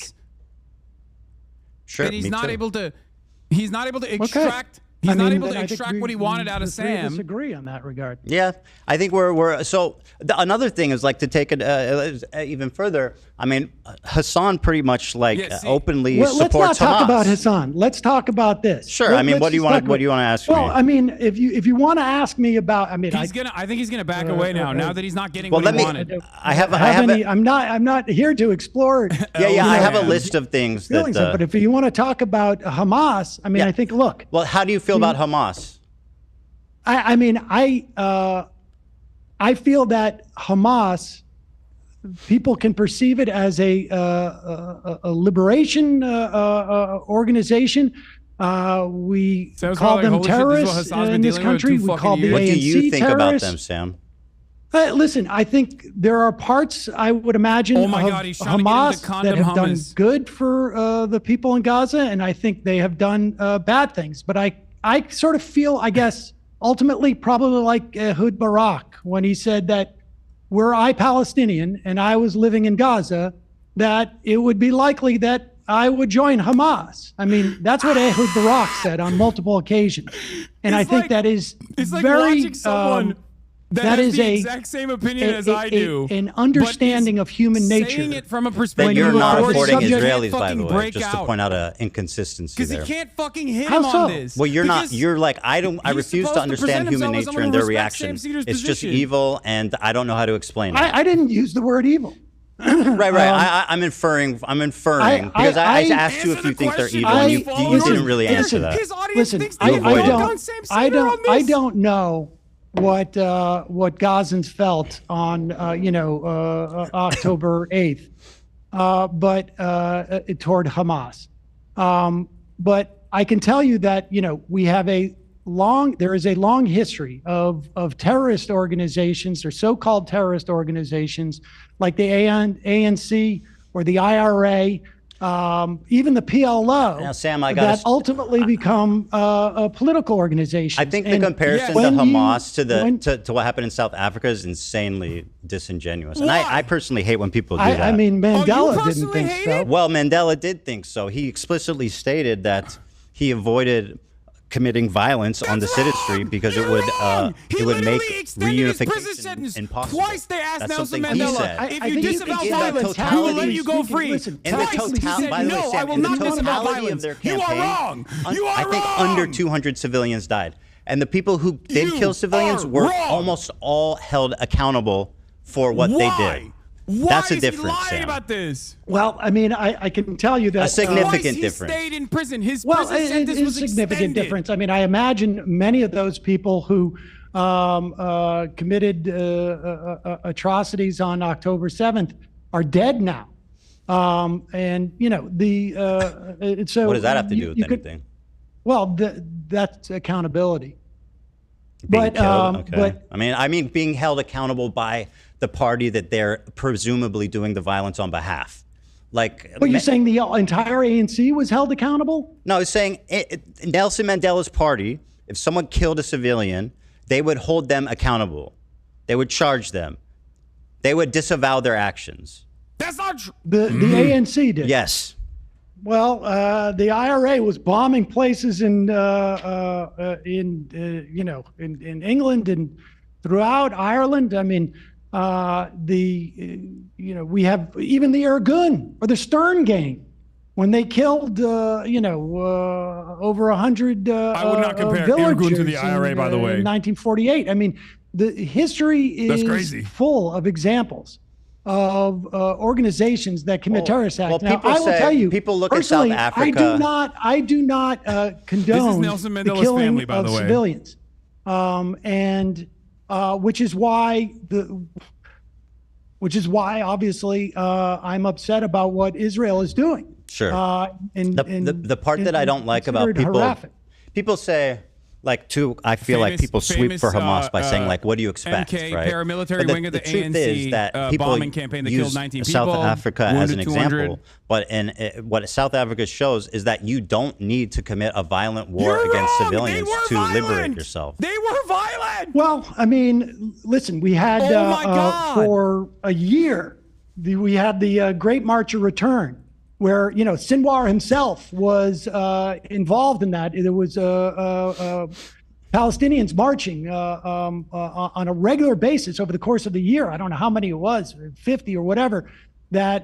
Sure, and he's not able to extract. He's not able to extract what he wanted out of Sam. Disagree on that regard. Yeah, I think we're so. Another thing is like to take it even further. I mean, Hasan pretty much openly supports Hamas. Let's not talk about Hasan. Let's talk about this. Sure. What do you want to ask me? Well, I mean, if you want to ask me about, I think he's gonna back away now that he's not getting what he wanted. I'm not here to explore. I have a list of things but if you want to talk about Hamas, I think look. Well, how do you feel about Hamas? I feel that Hamas, people can perceive it as a liberation organization. We call them terrorists in this country. We call the ANC terrorists. What do you think about them, Sam? Listen, I think there are parts, I would imagine, of Hamas that have done good for the people in Gaza, and I think they have done bad things. But I sort of feel, I guess, ultimately probably like Ehud Barak when he said that were I Palestinian and I was living in Gaza, that it would be likely that I would join Hamas. I mean, that's what Ehud Barak said on multiple occasions. And I think that is very... That is the exact same opinion as I do. An understanding of human nature. Saying it from a perspective that you're not supporting Israelis, by the way, just to point out an inconsistency there. Because he can't fucking hit him on this. Well, you're not. You're like, I refuse to understand human nature and their reaction. It's just evil, and I don't know how to explain it. I didn't use the word evil. Right. I'm inferring because I asked you if you think they're evil, and you didn't really answer that. His audience thinks I don't know what Gazans felt on October 8th, but toward Hamas. But I can tell you that there is a long history of terrorist organizations or so-called terrorist organizations like the ANC or the IRA, even the PLO, now, Sam, that ultimately become a political organization. I think the comparison to Hamas to what happened in South Africa is insanely disingenuous. And I personally hate when people do that. I mean, Mandela didn't think so. Well, Mandela did think so. He explicitly stated that he avoided committing violence on the citizenry because it would make reunification impossible. Twice they asked Nelson Mandela, if you disavow violence, we will let you go free. Listen, In the totality of their campaign, you are wrong. I think under 200 civilians died. And the people who did kill civilians were almost all held accountable for what they did. That's a difference. Why is he lying about this? Well, I mean, I can tell you that a significant difference. He stayed in prison. His prison sentence was a significant extended. difference. I mean, I imagine many of those people who committed atrocities on October 7th are dead now. And so what does that have to do with anything? Well, that's accountability. Being killed? Okay. But I mean, being held accountable by the party that they're presumably doing the violence on behalf. But you're saying the entire ANC was held accountable? No, I was saying Nelson Mandela's party, if someone killed a civilian, they would hold them accountable. They would charge them. They would disavow their actions. That's not true. The ANC did. Yes. Well, the IRA was bombing places in England and throughout Ireland. I mean, we have even the Irgun or the Stern Gang when they killed over 100 I would not compare Irgun to the IRA, by the way. In 1948. I mean, the history is full of examples of organizations that commit terrorist acts. Now, I will tell you, people look at South Africa. I do not condone the killing of civilians, which is why obviously I'm upset about what Israel is doing. Sure. The part that I don't like about people say. I feel like people sweep for Hamas by saying, what do you expect, MK, right? paramilitary wing of the truth ANC is that people bombing campaign that use killed 19 people, South Africa as an 200. example, but what South Africa shows is that you don't need to commit a violent war against civilians to liberate yourself. They were violent! Well, I mean, listen, we had for a year, we had the Great March of Return, where Sinwar himself was involved in that. There was Palestinians marching on a regular basis over the course of the year. I don't know how many it was, 50 or whatever, that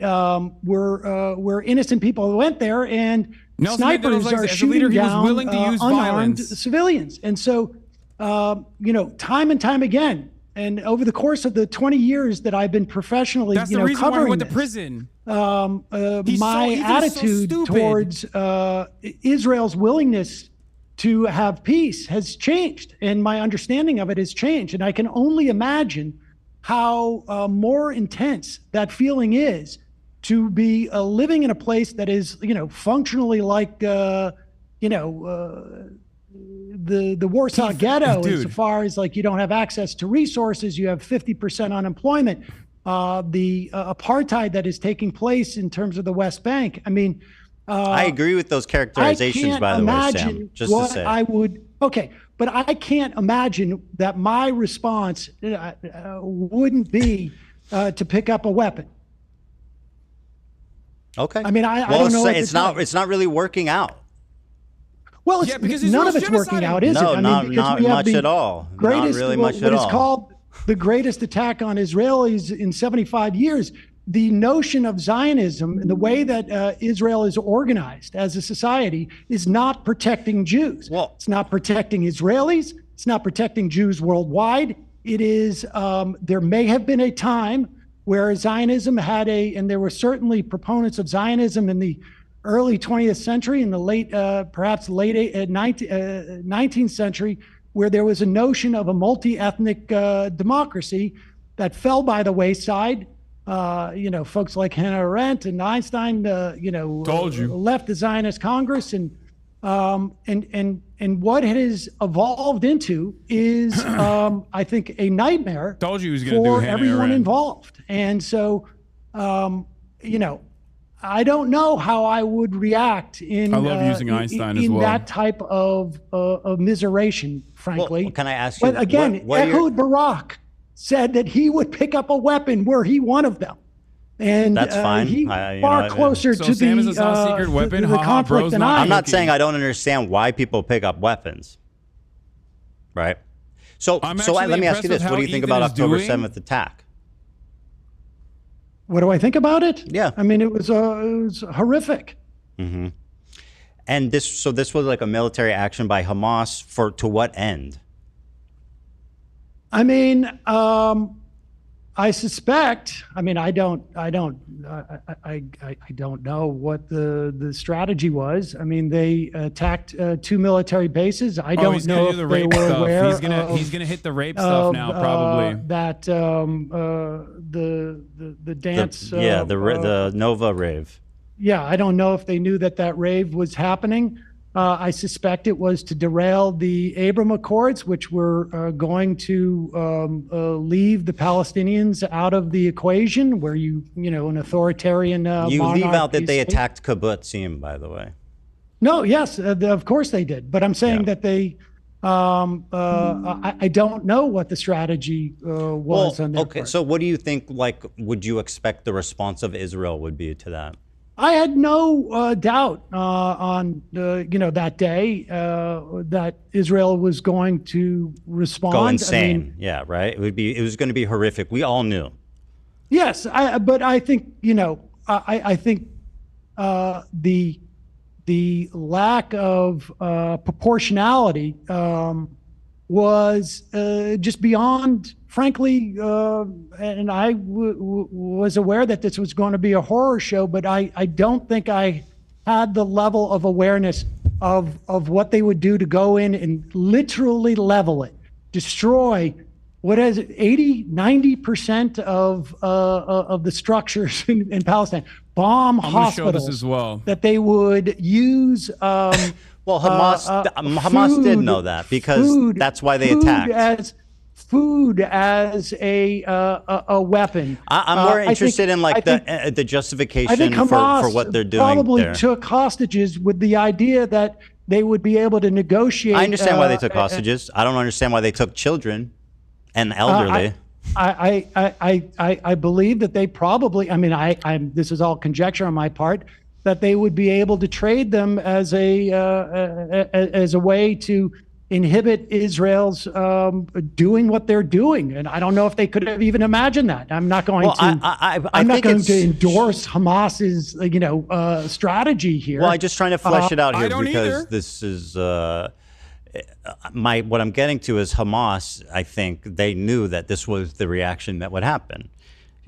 were innocent people who went there, and snipers are shooting down unarmed civilians. And so, time and time again, and over the course of the 20 years that I've been professionally, that's the reason why he went to this, prison. My attitude towards Israel's willingness to have peace has changed, and my understanding of it has changed. And I can only imagine how more intense that feeling is to be living in a place that is, functionally like, the Warsaw Ghetto, insofar as you don't have access to resources, you have 50% unemployment, the apartheid that is taking place in terms of the West Bank. I mean, I agree with those characterizations, by the way, Sam. Just to say, but I can't imagine that my response wouldn't be to pick up a weapon. Okay. I mean, I don't know. It's not really working out. Well, because none of it's working out, is it? No, not much at all. Not really much at all. What is called the greatest attack on Israelis in 75 years. The notion of Zionism and the way that Israel is organized as a society is not protecting Jews. Well, it's not protecting Israelis. It's not protecting Jews worldwide. It is. There may have been a time where Zionism had and there were certainly proponents of Zionism in the early 20th century, in the perhaps late 19th century, where there was a notion of a multi-ethnic democracy that fell by the wayside. Folks like Hannah Arendt and Einstein, left the Zionist Congress, and what it has evolved into is, I think, a nightmare for everyone involved. And so, I don't know how I would react in I love using Einstein as well. That type of commiseration, frankly. Well, can I ask you? But again, Ehud Barak said that he would pick up a weapon were he one of them. And that's fine. He's far closer to Sam the, is a secret weapon. the conflict than I am. I'm not saying I don't understand why people pick up weapons, right? So let me ask you this. What do you think about October 7th attack? What do I think about it? Yeah. I mean, it was horrific. Mm-hmm. And this was like a military action by Hamas to what end? I mean, I suspect. I mean, I don't know what the strategy was. I mean, they attacked 2 military bases. I don't know if they were aware. He's gonna hit the rape stuff now, probably. That the dance. The Nova rave. Yeah, I don't know if they knew that rave was happening. I suspect it was to derail the Abraham Accords, which were going to leave the Palestinians out of the equation, where an authoritarian you leave out that they state. attacked kibbutzim, by the way. No, yes, of course they did. But I'm saying that they. I don't know what the strategy was on their part. So what do you think? Like, would you expect the response of Israel would be to that? I had no doubt on that day that Israel was going to respond. Go insane, yeah, right. It was going to be horrific. We all knew. Yes, but I think I think the lack of proportionality was just beyond. Frankly, and I was aware that this was going to be a horror show, but I don't think I had the level of awareness of what they would do to go in and literally level it, destroy what is it, 80-90% of the structures in Palestine, bomb hospitals as well. that they would use. Well, Hamas did know that because that's why they attacked. Food as a weapon. I'm more interested in the justification for what they're doing. Probably took hostages with the idea that they would be able to negotiate. I understand why they took hostages. I don't understand why they took children and elderly. I believe that they probably. I mean, this is all conjecture on my part. That they would be able to trade them as a way to inhibit Israel's doing what they're doing, and I don't know if they could have even imagined that. I'm not going I'm not going to endorse Hamas's strategy here. Well, I'm just trying to flesh it out here because this is what I'm getting to is Hamas. I think they knew that this was the reaction that would happen.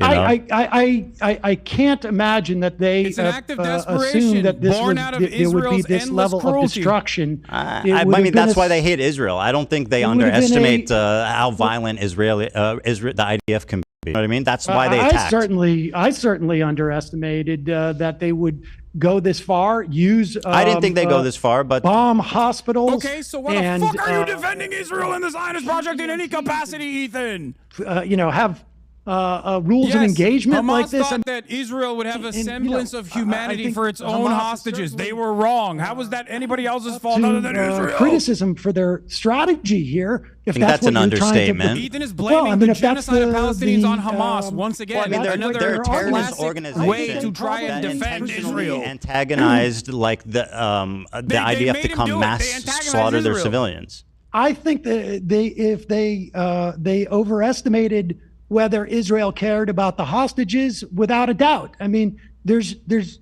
I can't imagine that they it's an act of desperation assumed that this born was, out of there would be this level cruelty. of destruction. I mean, that's why they hate Israel. I don't think they underestimate how violent the IDF can be. You know what I mean? That's why they attacked. I certainly underestimated that they would go this far. I didn't think they'd go this far, but bomb hospitals. Okay, so why the fuck are you defending Israel and the Zionist project in any capacity, Ethan? Have rules of engagement Hamas like this. thought that Israel would have a semblance of humanity for its own hostages. They were wrong. How was that anybody else's fault other than Israel? Criticism for their strategy here. If that's an understatement. Ethan is blaming the genocide of Palestinians on Hamas once again. Well, I mean, they're a terrorist organization way to try and defend Israel. Antagonized like the IDF to come mass slaughter their civilians. I think that if they overestimated whether Israel cared about the hostages, without a doubt. I mean, there's.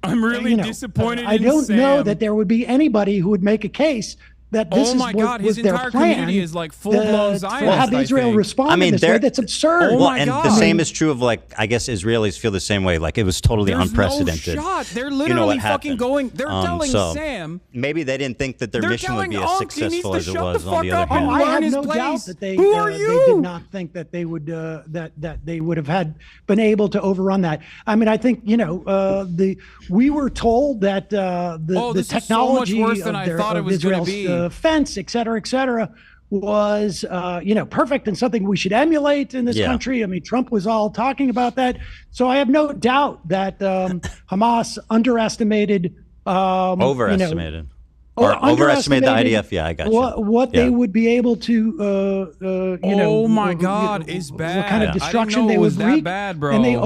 I'm really disappointed. I don't know that there would be anybody who would make a case that this oh my God, his their entire plan, community is like full-blown Zionist. To have Israel respond in this way, that's absurd. Well, and the same is true of like, I guess Israelis feel the same way. Like it was totally unprecedented. No shot. They're literally fucking going. They're telling Sam. Maybe they didn't think that their mission would be as successful as it was on the other hand. I have no doubt that they. Who are you? They did not think that they would that they would have been able to overrun that. I mean, I think we were told that the technology so much worse than I thought it was Israel's fence, et cetera, was perfect and something we should emulate in this country. I mean, Trump was all talking about that. So I have no doubt that Hamas overestimated overestimated the IDF. Yeah, I got you. What they would be able to, oh my God, is bad. What kind of destruction they would wreak, bad, bro. And they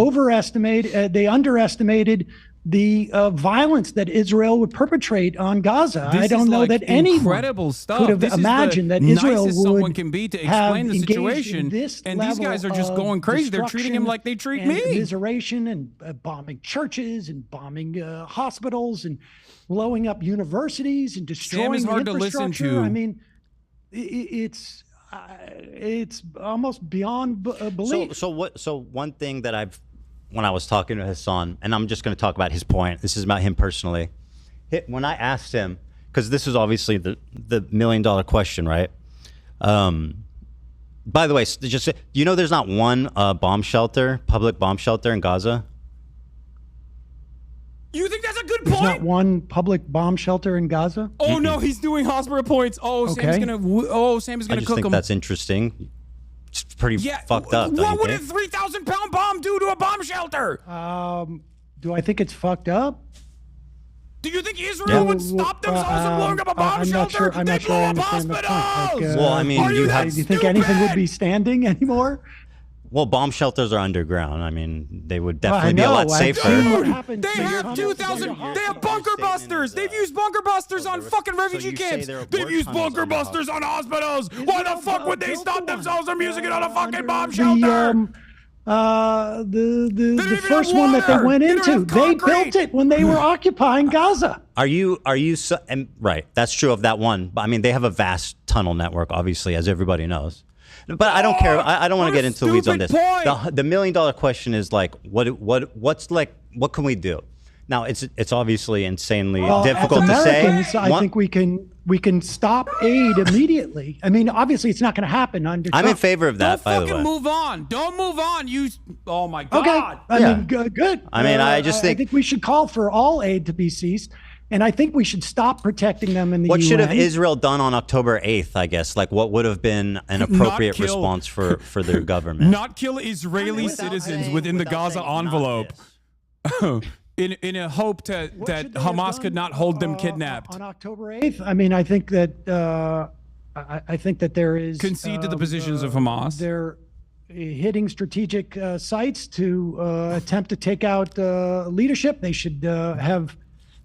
underestimated the violence that Israel would perpetrate on Gaza. I don't know that anyone could have imagined that Israel would someone can be to explain the situation. And these guys are just going crazy. They're treating him like they treat me. Immiseration and bombing churches and bombing hospitals and blowing up universities and destroying Sam is hard to listen to. I mean, it's almost beyond belief. So one thing that when I was talking to Hasan, and I'm just going to talk about his point. This is about him personally. When I asked him, because this is obviously the $1 million question, right? By the way, just there's not one public bomb shelter in Gaza. You think that's a good point? There's not one public bomb shelter in Gaza? Oh no, he's doing hospital points. Oh, okay. Sam's gonna cook him. I just think that's interesting. It's pretty fucked up. What would a 3,000-pound bomb do to a bomb shelter? Do I think it's fucked up? Do you think Israel would stop themselves from blowing up a bomb shelter? They blew up hospitals! Well, I mean, do you think anything would be standing anymore? Well, bomb shelters are underground. I mean, they would definitely be a lot safer. Dude, they have 2,000. They have bunker busters. They've used bunker busters on fucking refugee camps. They've used bunker busters on hospitals. Why the fuck would they stop themselves from using it on a fucking bomb shelter? The first one that they went into, they built it when they were occupying Gaza. Are you right? That's true of that one. But I mean, they have a vast tunnel network, obviously, as everybody knows. But I don't care. I don't want to get into the weeds on this. The $1 million question is like, what can we do? Now it's obviously insanely difficult as Americans, to say. I think we can stop aid immediately. I mean, obviously it's not going to happen under Trump. I'm in favor of that. By the way, don't move on. Don't move on. Oh my God. Okay. I mean, good. I mean, I think we should call for all aid to be ceased. And I think we should stop protecting them in the What UN. should have Israel done on October 8th, I guess? Like, what would have been an appropriate response for their government? Not kill Israeli citizens within the Gaza envelope. in a hope that Hamas could not hold them kidnapped. On October 8th? I mean, I think that there is... Concede to the positions of Hamas. They're hitting strategic sites to attempt to take out leadership. They should have...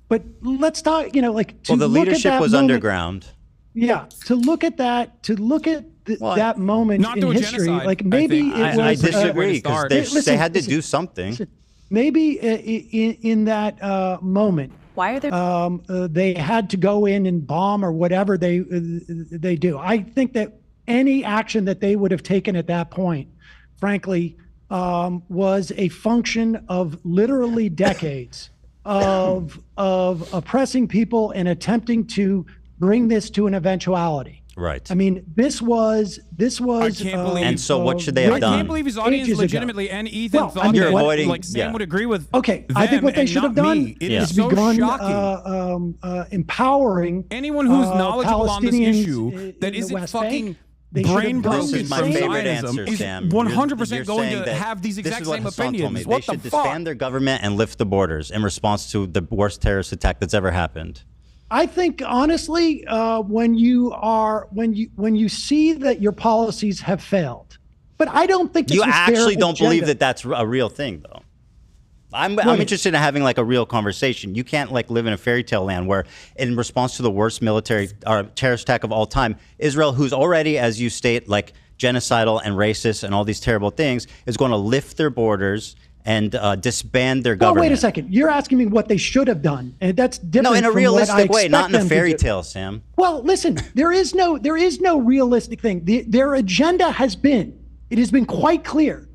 But let's talk, the leadership was underground. Yeah, to look at that, that moment in history, genocide, like maybe it was. I disagree because they had to do something. Maybe in that moment, why are there? They had to go in and bomb or whatever they do. I think that any action that they would have taken at that point, frankly, was a function of literally decades of oppressing people and attempting to bring this to an eventuality. Right. I mean, this was. I can't believe. And so, what should they have done? I can't believe his audience legitimately and Ethan thought you're avoiding. Sam would agree with. Okay, I think what they should have done is begun empowering anyone who's knowledgeable on this issue that isn't fucking brain broken. This is my favorite answer, Sam. 100% going to have these exact same opinions. They should disband their government and lift the borders in response to the worst terrorist attack that's ever happened. I think honestly, when you see that your policies have failed, but I don't think you actually don't believe that that's a real thing, though. I'm interested in having like a real conversation. You can't like live in a fairy tale land where, in response to the worst military or terrorist attack of all time, Israel, who's already, as you state, like genocidal and racist and all these terrible things, is going to lift their borders and disband their government. Wait a second. You're asking me what they should have done, and that's different. No, in a realistic way, not in a fairy tale, tale, Sam. Well, listen, there is no realistic thing. Their agenda has been, it has been quite clear.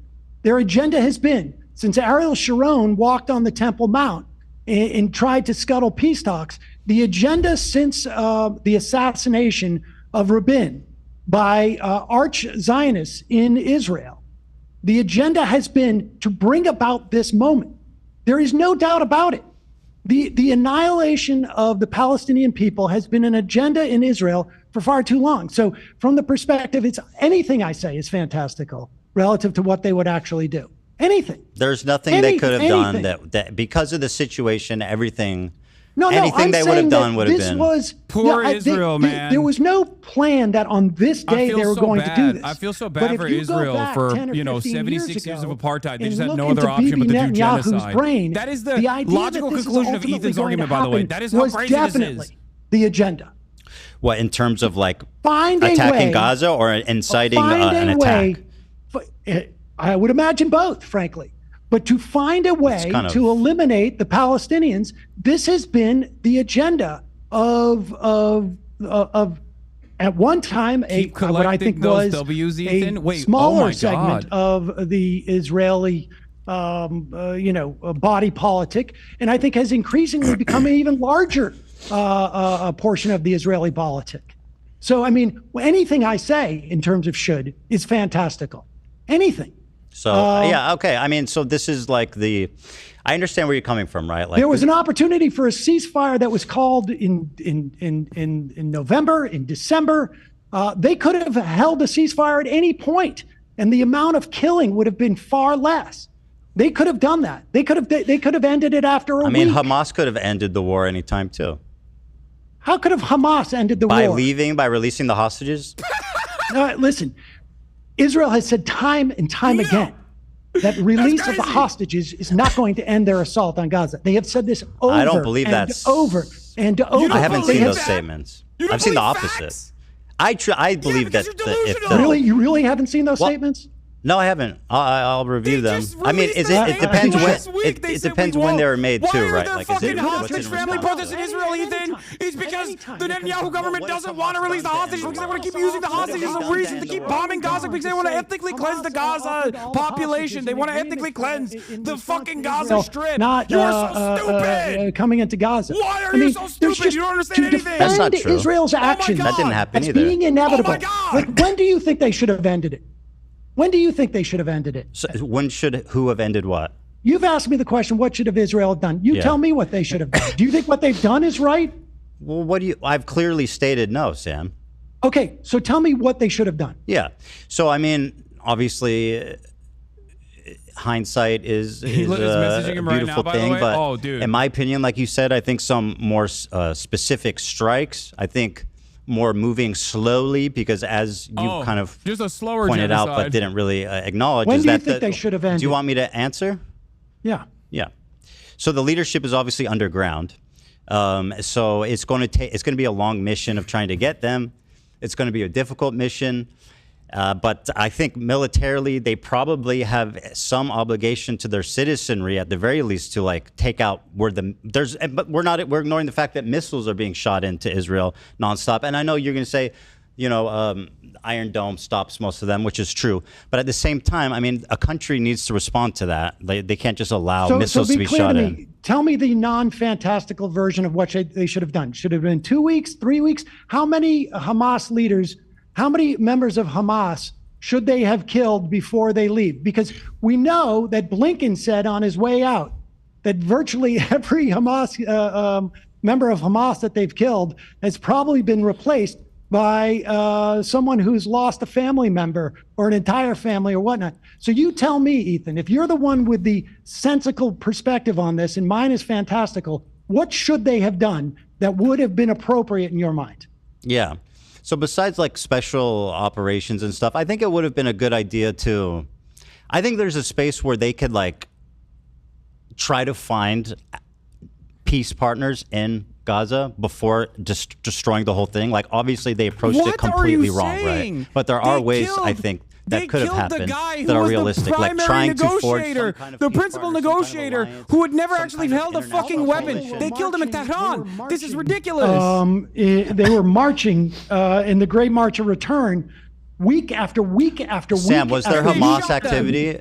Their agenda has been, since Ariel Sharon walked on the Temple Mount and tried to scuttle peace talks, the agenda since the assassination of Rabin by arch Zionists in Israel, the agenda has been to bring about this moment. There is no doubt about it. The annihilation of the Palestinian people has been an agenda in Israel for far too long. So from the perspective, it's anything I say is fantastical relative to what they would actually do. Anything. There's nothing they could have done that because of the situation, anything they would have done would have been. Poor Israel, man. There was no plan that on this day they were going to do this. I feel so bad for Israel for 76 years of apartheid. They just had no other option but to do genocide. That is the logical conclusion of Ethan's argument, by the way. That is how crazy this is. The agenda. What, in terms of like attacking Gaza or inciting an attack? I would imagine both, frankly. But to find a way to eliminate the Palestinians, this has been the agenda of at one time what I think was a smaller segment of the Israeli body politic, and I think has increasingly become an even larger portion of the Israeli politic. So, I mean, anything I say in terms of should is fantastical. Anything. So okay. I mean, so this is like I understand where you're coming from, right? Like there was an opportunity for a ceasefire that was called in November, in December. They could have held a ceasefire at any point, and the amount of killing would have been far less. They could have done that. They could have ended it after a week. I mean, Hamas could have ended the war anytime too. How could have Hamas ended the war? By releasing the hostages? Listen. Israel has said time and time again that release of the hostages is not going to end their assault on Gaza. They have said this over I don't believe that's over and over. I haven't seen those statements. I've seen the opposite. I believe that you really haven't seen those statements? No, I haven't. I'll review them. I mean, it depends when it depends when they were made too, right? Like, is it hostage family protests in Israel, Ethan? Is because the Netanyahu government doesn't want to release the hostages because they want to keep using the hostages as a reason to keep bombing Gaza because they want to ethnically cleanse the Gaza population. They want to ethnically cleanse the fucking Gaza Strip. You are so stupid. Coming into Gaza. Why are you so stupid? You don't understand anything. That's not true. Israel's actions. That didn't happen either. It's being inevitable. Oh my God. Like, when do you think they should have ended it? When do you think they should have ended it? So who have ended what? You've asked me the question, what should have Israel have done? You tell me what they should have done. Do you think what they've done is right? Well, I've clearly stated no, Sam. Okay, so tell me what they should have done. Yeah. So, I mean, obviously, hindsight is a beautiful thing. But in my opinion, like you said, I think some more specific strikes, I think more moving slowly, because as you kind of just a slower pointed genocide. out but didn't really acknowledge. When do you think they should have ended? Do you want me to answer? Yeah. Yeah. So the leadership is obviously underground. So it's going to be a long mission of trying to get them. It's going to be a difficult mission. But I think militarily, they probably have some obligation to their citizenry, at the very least, to like take out but we're ignoring the fact that missiles are being shot into Israel nonstop. And I know you're going to say, Iron Dome stops most of them, which is true. But at the same time, I mean, a country needs to respond to that. They can't just allow missiles to be shot in. Tell me the non-fantastical version of what they should have done. Should it have been 2 weeks, 3 weeks? How many members of Hamas should they have killed before they leave? Because we know that Blinken said on his way out that virtually every Hamas member of Hamas that they've killed has probably been replaced by someone who's lost a family member or an entire family or whatnot. So you tell me, Ethan, if you're the one with the sensical perspective on this, and mine is fantastical, what should they have done that would have been appropriate in your mind? Yeah. So besides like special operations and stuff, I think it would have been a good idea I think there's a space where they could like try to find peace partners in Gaza before just destroying the whole thing. Like, obviously, they approached it completely wrong, right? But there are ways, I think, that could have happened that are realistic, like trying to forge some kind of the principal negotiator who had never actually held a fucking weapon. They killed him in Tehran. This is ridiculous. They were marching in the Great March of Return, week after week after week. Sam, was there Hamas activity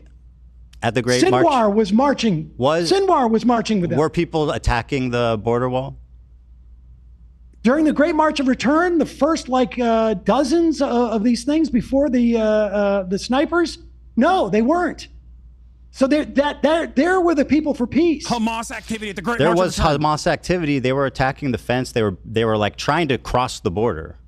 at the Great March? Sinwar was marching. Sinwar was marching with them. Were people attacking the border wall? During the Great March of Return, the first dozens of these things before the snipers, no, they weren't. So there were the people for peace. Hamas activity at the Great March. There was Hamas activity. They were attacking the fence. They were like trying to cross the border.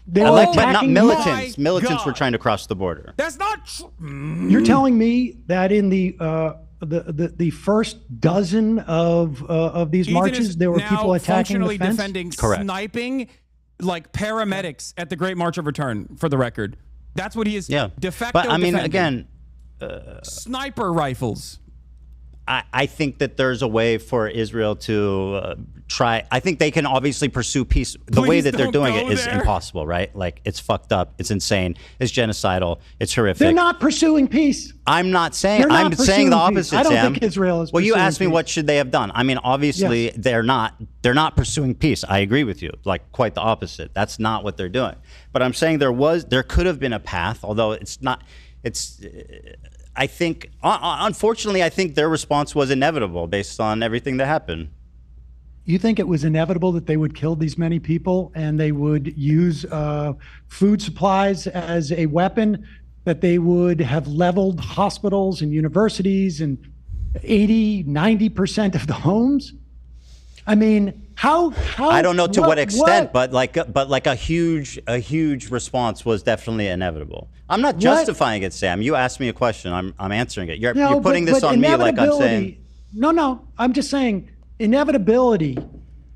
They were but not militants. Militants were trying to cross the border. That's not true. You're telling me that in the first dozen of these marches, there were people attacking the fence? Defending, correct. Sniping like paramedics at the Great March of Return, for the record. That's what he is. Yeah. De facto but I mean, defending. again, sniper rifles. I think that there's a way for Israel to try. I think they can obviously pursue peace. The way that they're doing it is impossible, right? Like, it's fucked up. It's insane. It's genocidal. It's horrific. They're not pursuing peace. I'm not saying. I'm saying the opposite, Sam. I don't think Israel is. Well, you asked me peace. what should they have done. I mean, obviously, yes. They're not pursuing peace. I agree with you. Like, quite the opposite. That's not what they're doing. But I'm saying there could have been a path, although it's not. I think, unfortunately, I think their response was inevitable based on everything that happened. You think it was inevitable that they would kill these many people and they would use food supplies as a weapon, that they would have leveled hospitals and universities and 80–90% of the homes? I mean, how I don't know to what extent, but like a huge response was definitely inevitable. I'm not justifying it, Sam. You asked me a question. I'm answering it. You're putting this on me like I'm saying. No. I'm just saying inevitability.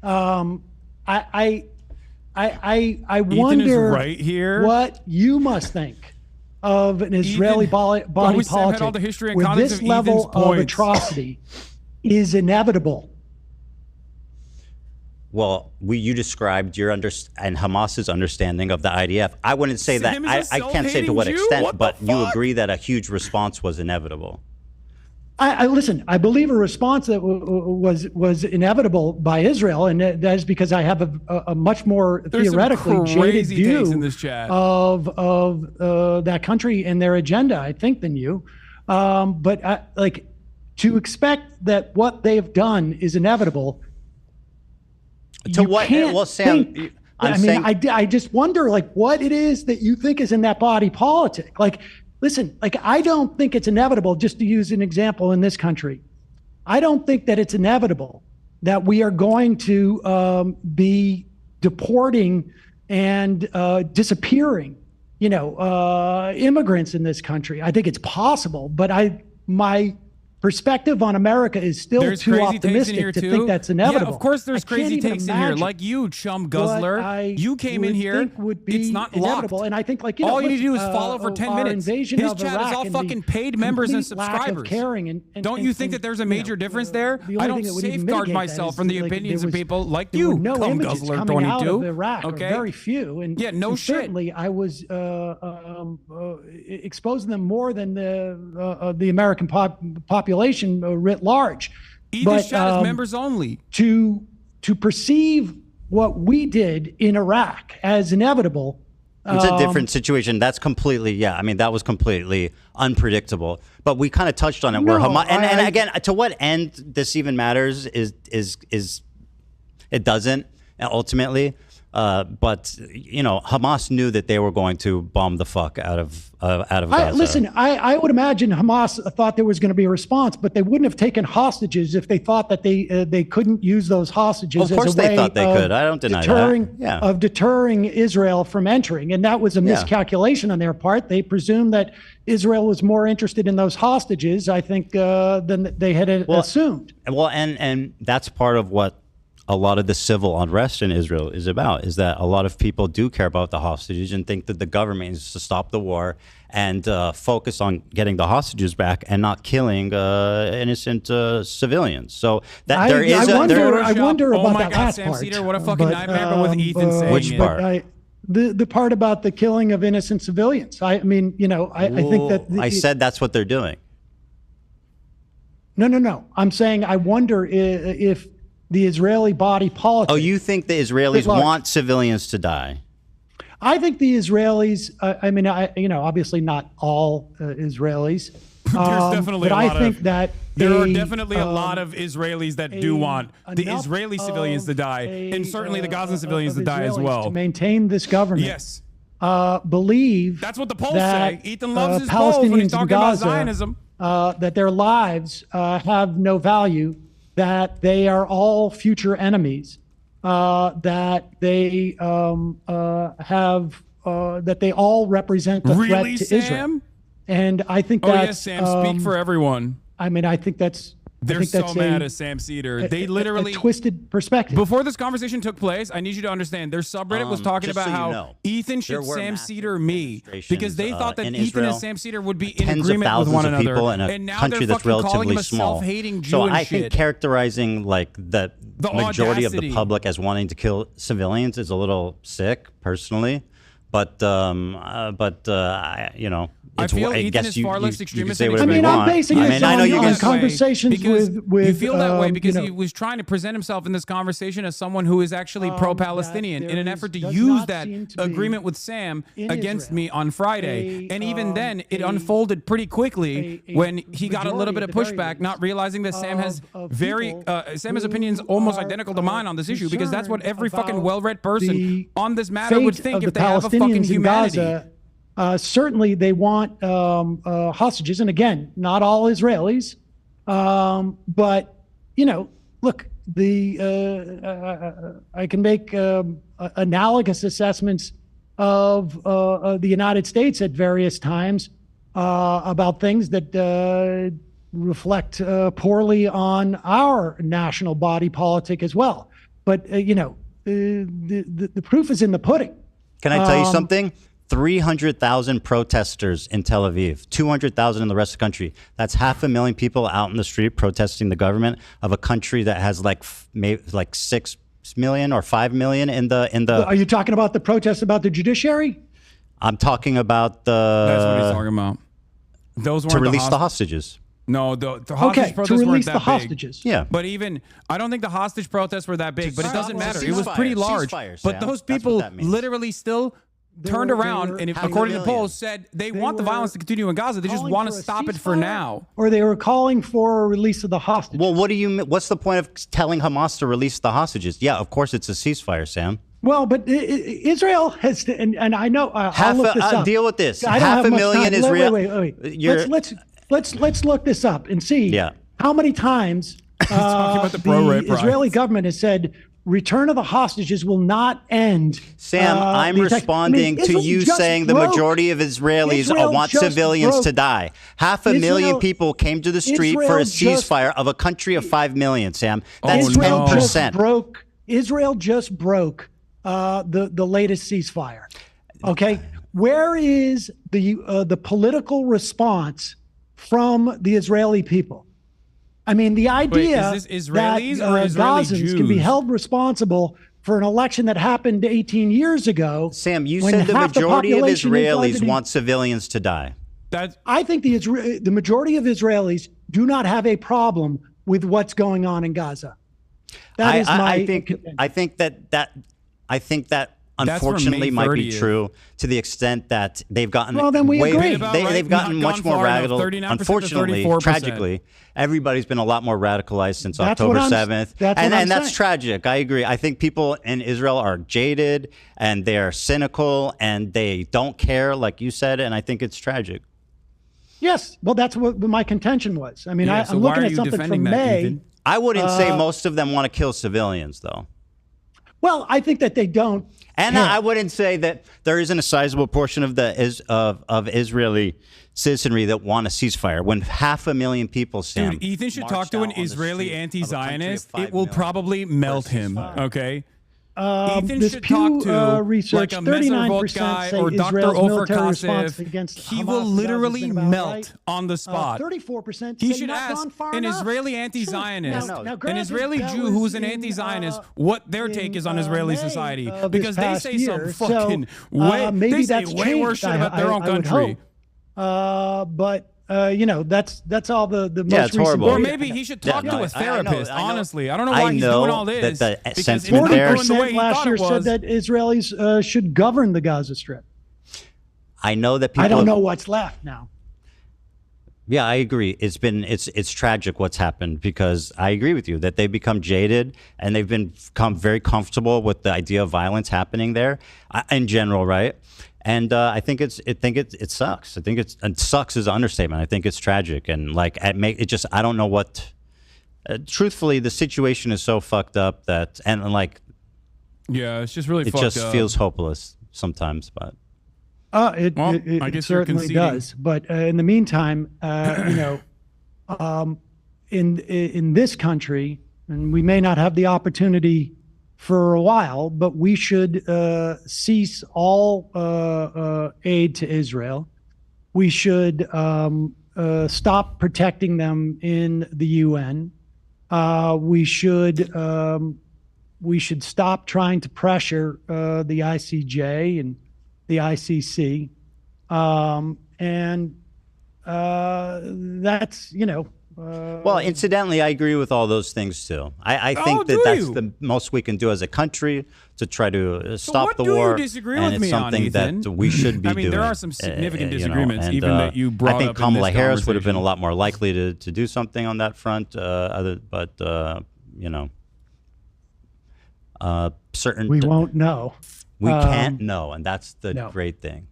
I wonder right here. What you must think of an Israeli body politic where this level of atrocity is inevitable. Well, you described your and Hamas's understanding of the IDF. I wouldn't say that. I can't say to what extent, but you agree that a huge response was inevitable. Listen, I believe a response that was inevitable by Israel, and that is because I have a much more theoretically jaded view in this chat of that country and their agenda, I think, than you. But to expect that what they've done is inevitable. To what? Well, Sam, I just wonder, what it is that you think is in that body politic. Listen, I don't think it's inevitable, just to use an example in this country. I don't think that it's inevitable that we are going to be deporting and disappearing, immigrants in this country. I think it's possible, but my perspective on America is still too optimistic to think that's inevitable. Yeah, of course there's crazy takes in here. Like you, chum guzzler. You came in here. It's not inevitable. locked. And I think all you need to do is follow for 10 minutes. His chat is all fucking paid members and subscribers. Don't you think that there's a major difference there? I don't safeguard myself from the opinions of people like you, cum guzzler 22. Okay, very few. And no shit. Certainly, I was exposing them more than the American population writ large. But chat is members only. To perceive what we did in Iraq as inevitable. It's a different situation. That's completely, that was completely unpredictable. But we kind of touched on it where Hamas, and again, to what end this even matters is it doesn't ultimately. But Hamas knew that they were going to bomb the fuck out of Gaza. Listen, I would imagine Hamas thought there was going to be a response, but they wouldn't have taken hostages if they thought that they couldn't use those hostages. Of course, as a way they thought they could. I don't deny that. Yeah. Of deterring Israel from entering, and that was a miscalculation on their part. They presumed that Israel was more interested in those hostages, I think, than they had assumed. Well, and that's part of what a lot of the civil unrest in Israel is about, is that a lot of people do care about the hostages and think that the government needs to stop the war and focus on getting the hostages back and not killing innocent civilians. So that I wonder about that last Sam part. Seder, what a fucking nightmare, but with Ethan saying which part? The part about the killing of innocent civilians. I mean, you know, I think that... I said that's what they're doing. No. I'm saying I wonder if the Israeli body politic... Oh, you think the Israelis want civilians to die? I think the Israelis, I mean, obviously not all Israelis. There's definitely but I think that there are definitely a lot of Israelis that do want the Israeli civilians to die, and certainly the Gazan civilians to die as well. To maintain this government, yes, believe that's what the polls say. Ethan loves his Palestinians polls when he's in talking Gaza, about Zionism. That their lives have no value, that they are all future enemies, that they that they all represent the threat to Israel. And I think that's... Oh, yes, Sam, speak for everyone. I mean, I think that's... They're so mad at Sam Seder. They literally... A twisted perspective. Before this conversation took place, I need you to understand, their subreddit was talking about how Ethan should Sam Seder me, because they thought that Ethan and Sam Seder would be in agreement with one another. And now country they're that's fucking calling him relatively a small. self-hating Jew So and I shit. think characterizing like the majority of the public as wanting to kill civilians is a little sick, personally. But you know... I feel Ethan is far less extremist than I mean, I'm basing this on conversations with... You feel that way because he was trying to present himself in this conversation as someone who is actually pro-Palestinian in an effort to use that agreement with Sam against me on Friday. And even then, it unfolded pretty quickly when he got a little bit of pushback, not realizing that Sam has Sam has opinions almost identical to mine on this issue, because that's what every fucking well-read person on this matter would think if they have a fucking humanity. Certainly, they want hostages, and again, not all Israelis. But you know, look, I can make analogous assessments of the United States at various times about things that reflect poorly on our national body politic as well. But you know, the proof is in the pudding. Can I tell you something? 300,000 protesters in Tel Aviv, 200,000 in the rest of the country. That's 500,000 people out in the street protesting the government of a country that has like 6 million or 5 million in the. Are you talking about the protests about the judiciary? I'm talking about the. That's what he's talking about. Those weren't to release the hostages. No, the hostage protests to release weren't that the hostages. Big. Yeah, but even I don't think the hostage protests were that big. But it doesn't matter. It was pretty large. But those people literally still turned around and, according to polls, said they want the violence to continue in Gaza. They just want to stop it for now. Or they were calling for a release of the hostages. Well, what's the point of telling Hamas to release the hostages? Yeah, of course it's a ceasefire, Sam. Well, but Israel has, and I know I'll look this up. Deal with this. I don't have much 500,000 time. Israel. Wait. Let's look this up and see how many times the Israeli government has said return of the hostages will not end. Sam, I'm responding to you saying the majority of Israelis want civilians to die. 500,000 people came to the street for a ceasefire of a country of 5 million, Sam. That's 10%. Israel just broke the latest ceasefire. Okay, where is the political response from the Israeli people? I mean, the idea is this Israelis that or Israeli Gazans Jews can be held responsible for an election that happened 18 years ago. Sam, you said the majority of Israelis want civilians to die. I think the majority of Israelis do not have a problem with what's going on in Gaza. That is my opinion. I think that unfortunately might be true to the extent that they've gotten they've gotten much more radical. Unfortunately, tragically, everybody's been a lot more radicalized since October 7th. And that's tragic. I agree. I think people in Israel are jaded and they're cynical and they don't care, like you said, and I think it's tragic. Yes. Well, that's what my contention was. I mean, I'm looking at something from May. I wouldn't say most of them want to kill civilians, though. Well, I think that they don't. And I wouldn't say that there isn't a sizable portion of of Israeli citizenry that want a ceasefire. When 500,000 people, Sam, dude, Ethan should talk to an Israeli anti-Zionist. It will probably melt him. Okay. Ethan this should Pew talk to research, like a Meservolt guy or Dr. Ofer Kasif. He will literally melt on the spot. 34%. He should ask an Israeli anti-Zionist, an Israeli Jew who's an anti-Zionist, what their take is on Israeli society, because they say some fucking way worse shit about their own country. But you know, that's all the most recent. Horrible. Or maybe he should talk to a therapist. Honestly, I don't know why he's doing all this. That because sentiment it's not there. going the way he last thought year it was. said that Israelis should govern the Gaza Strip. I know that people. I don't know what's left now. Yeah, I agree. It's tragic what's happened, because I agree with you that they've become jaded and they've become very comfortable with the idea of violence happening there in general, right? And I think it sucks. I think it sucks is an understatement. I think it's tragic, and like I don't know what. Truthfully, the situation is so fucked up that, and like, yeah, it's just really it fucked just up. Feels hopeless sometimes, but. It certainly does. But in the meantime, you know, in this country, and we may not have the opportunity for a while, but we should cease all aid to Israel. We should stop protecting them in the UN. We should stop trying to pressure the ICJ and the ICC, and that's, you know. Well, incidentally, I agree with all those things too. I think that's the most we can do as a country to try to stop the war. You disagree with and it's me something on, that we should be doing. I mean, there are some significant disagreements, and, even that you brought up. I think Kamala Harris would have been a lot more likely to do something on that front. But you know, certain we won't know. We can't know, and that's the great thing.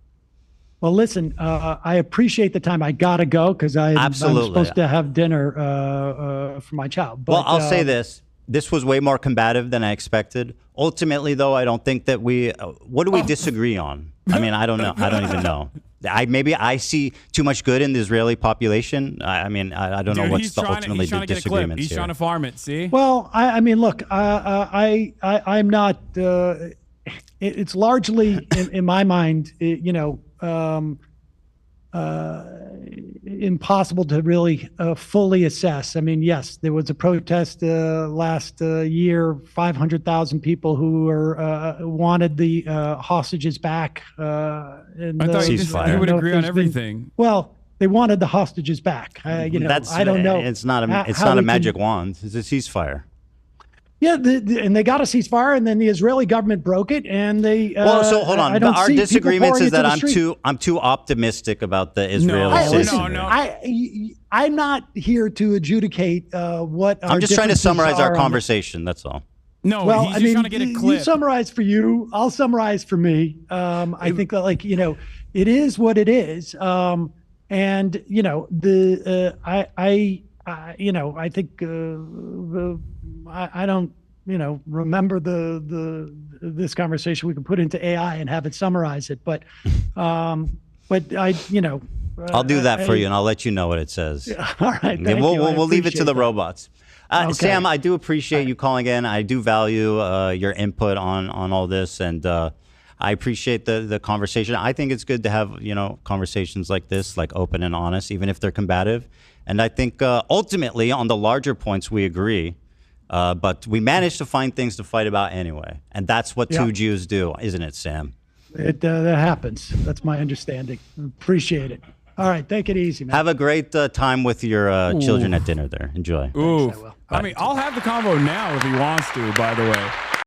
Well, listen, I appreciate the time. I gotta go because I'm supposed to have dinner for my child. But, well, I'll say this: this was way more combative than I expected. Ultimately, though, I don't think that we. What do we disagree on? I mean, I don't know. I don't even know. Maybe I see too much good in the Israeli population. I mean, I don't know what's ultimately the disagreements here. He's trying to farm it. See? Well, I mean, look, I'm not. It's largely, in my mind, you know, impossible to really fully assess. I mean, yes, there was a protest last year, 500,000 people who wanted the hostages back. And, I thought you would agree on everything. Well, they wanted the hostages back. You know, I don't know. It's not a magic wand. It's a ceasefire. Yeah, and they got a ceasefire, and then the Israeli government broke it, and they. Well, so hold on. Our disagreements is that I'm too optimistic about the Israeli citizenry. I'm not here to adjudicate what. I'm just trying to summarize our conversation. That's all. No, well, he's just trying to get a clip. You summarize for you. I'll summarize for me. I think that, like, you know, it is what it is, and you know you know, I think I don't, you know, remember this conversation. We can put into AI and have it summarize it, but I, you know, I'll do that for you, and I'll let you know what it says. All right, we'll leave it to the robots. Okay. Sam, I do appreciate you calling in. I do value your input on all this, and I appreciate the conversation. I think it's good to have, you know, conversations like this, like open and honest, even if they're combative. And I think ultimately on the larger points we agree, but we managed to find things to fight about anyway. And that's what two Jews do, isn't it, Sam? That happens. That's my understanding. Appreciate it. All right, take it easy, man. Have a great time with your children at dinner there. Enjoy. Ooh. Thanks, I will. I mean, I'll have the convo now if he wants to, by the way.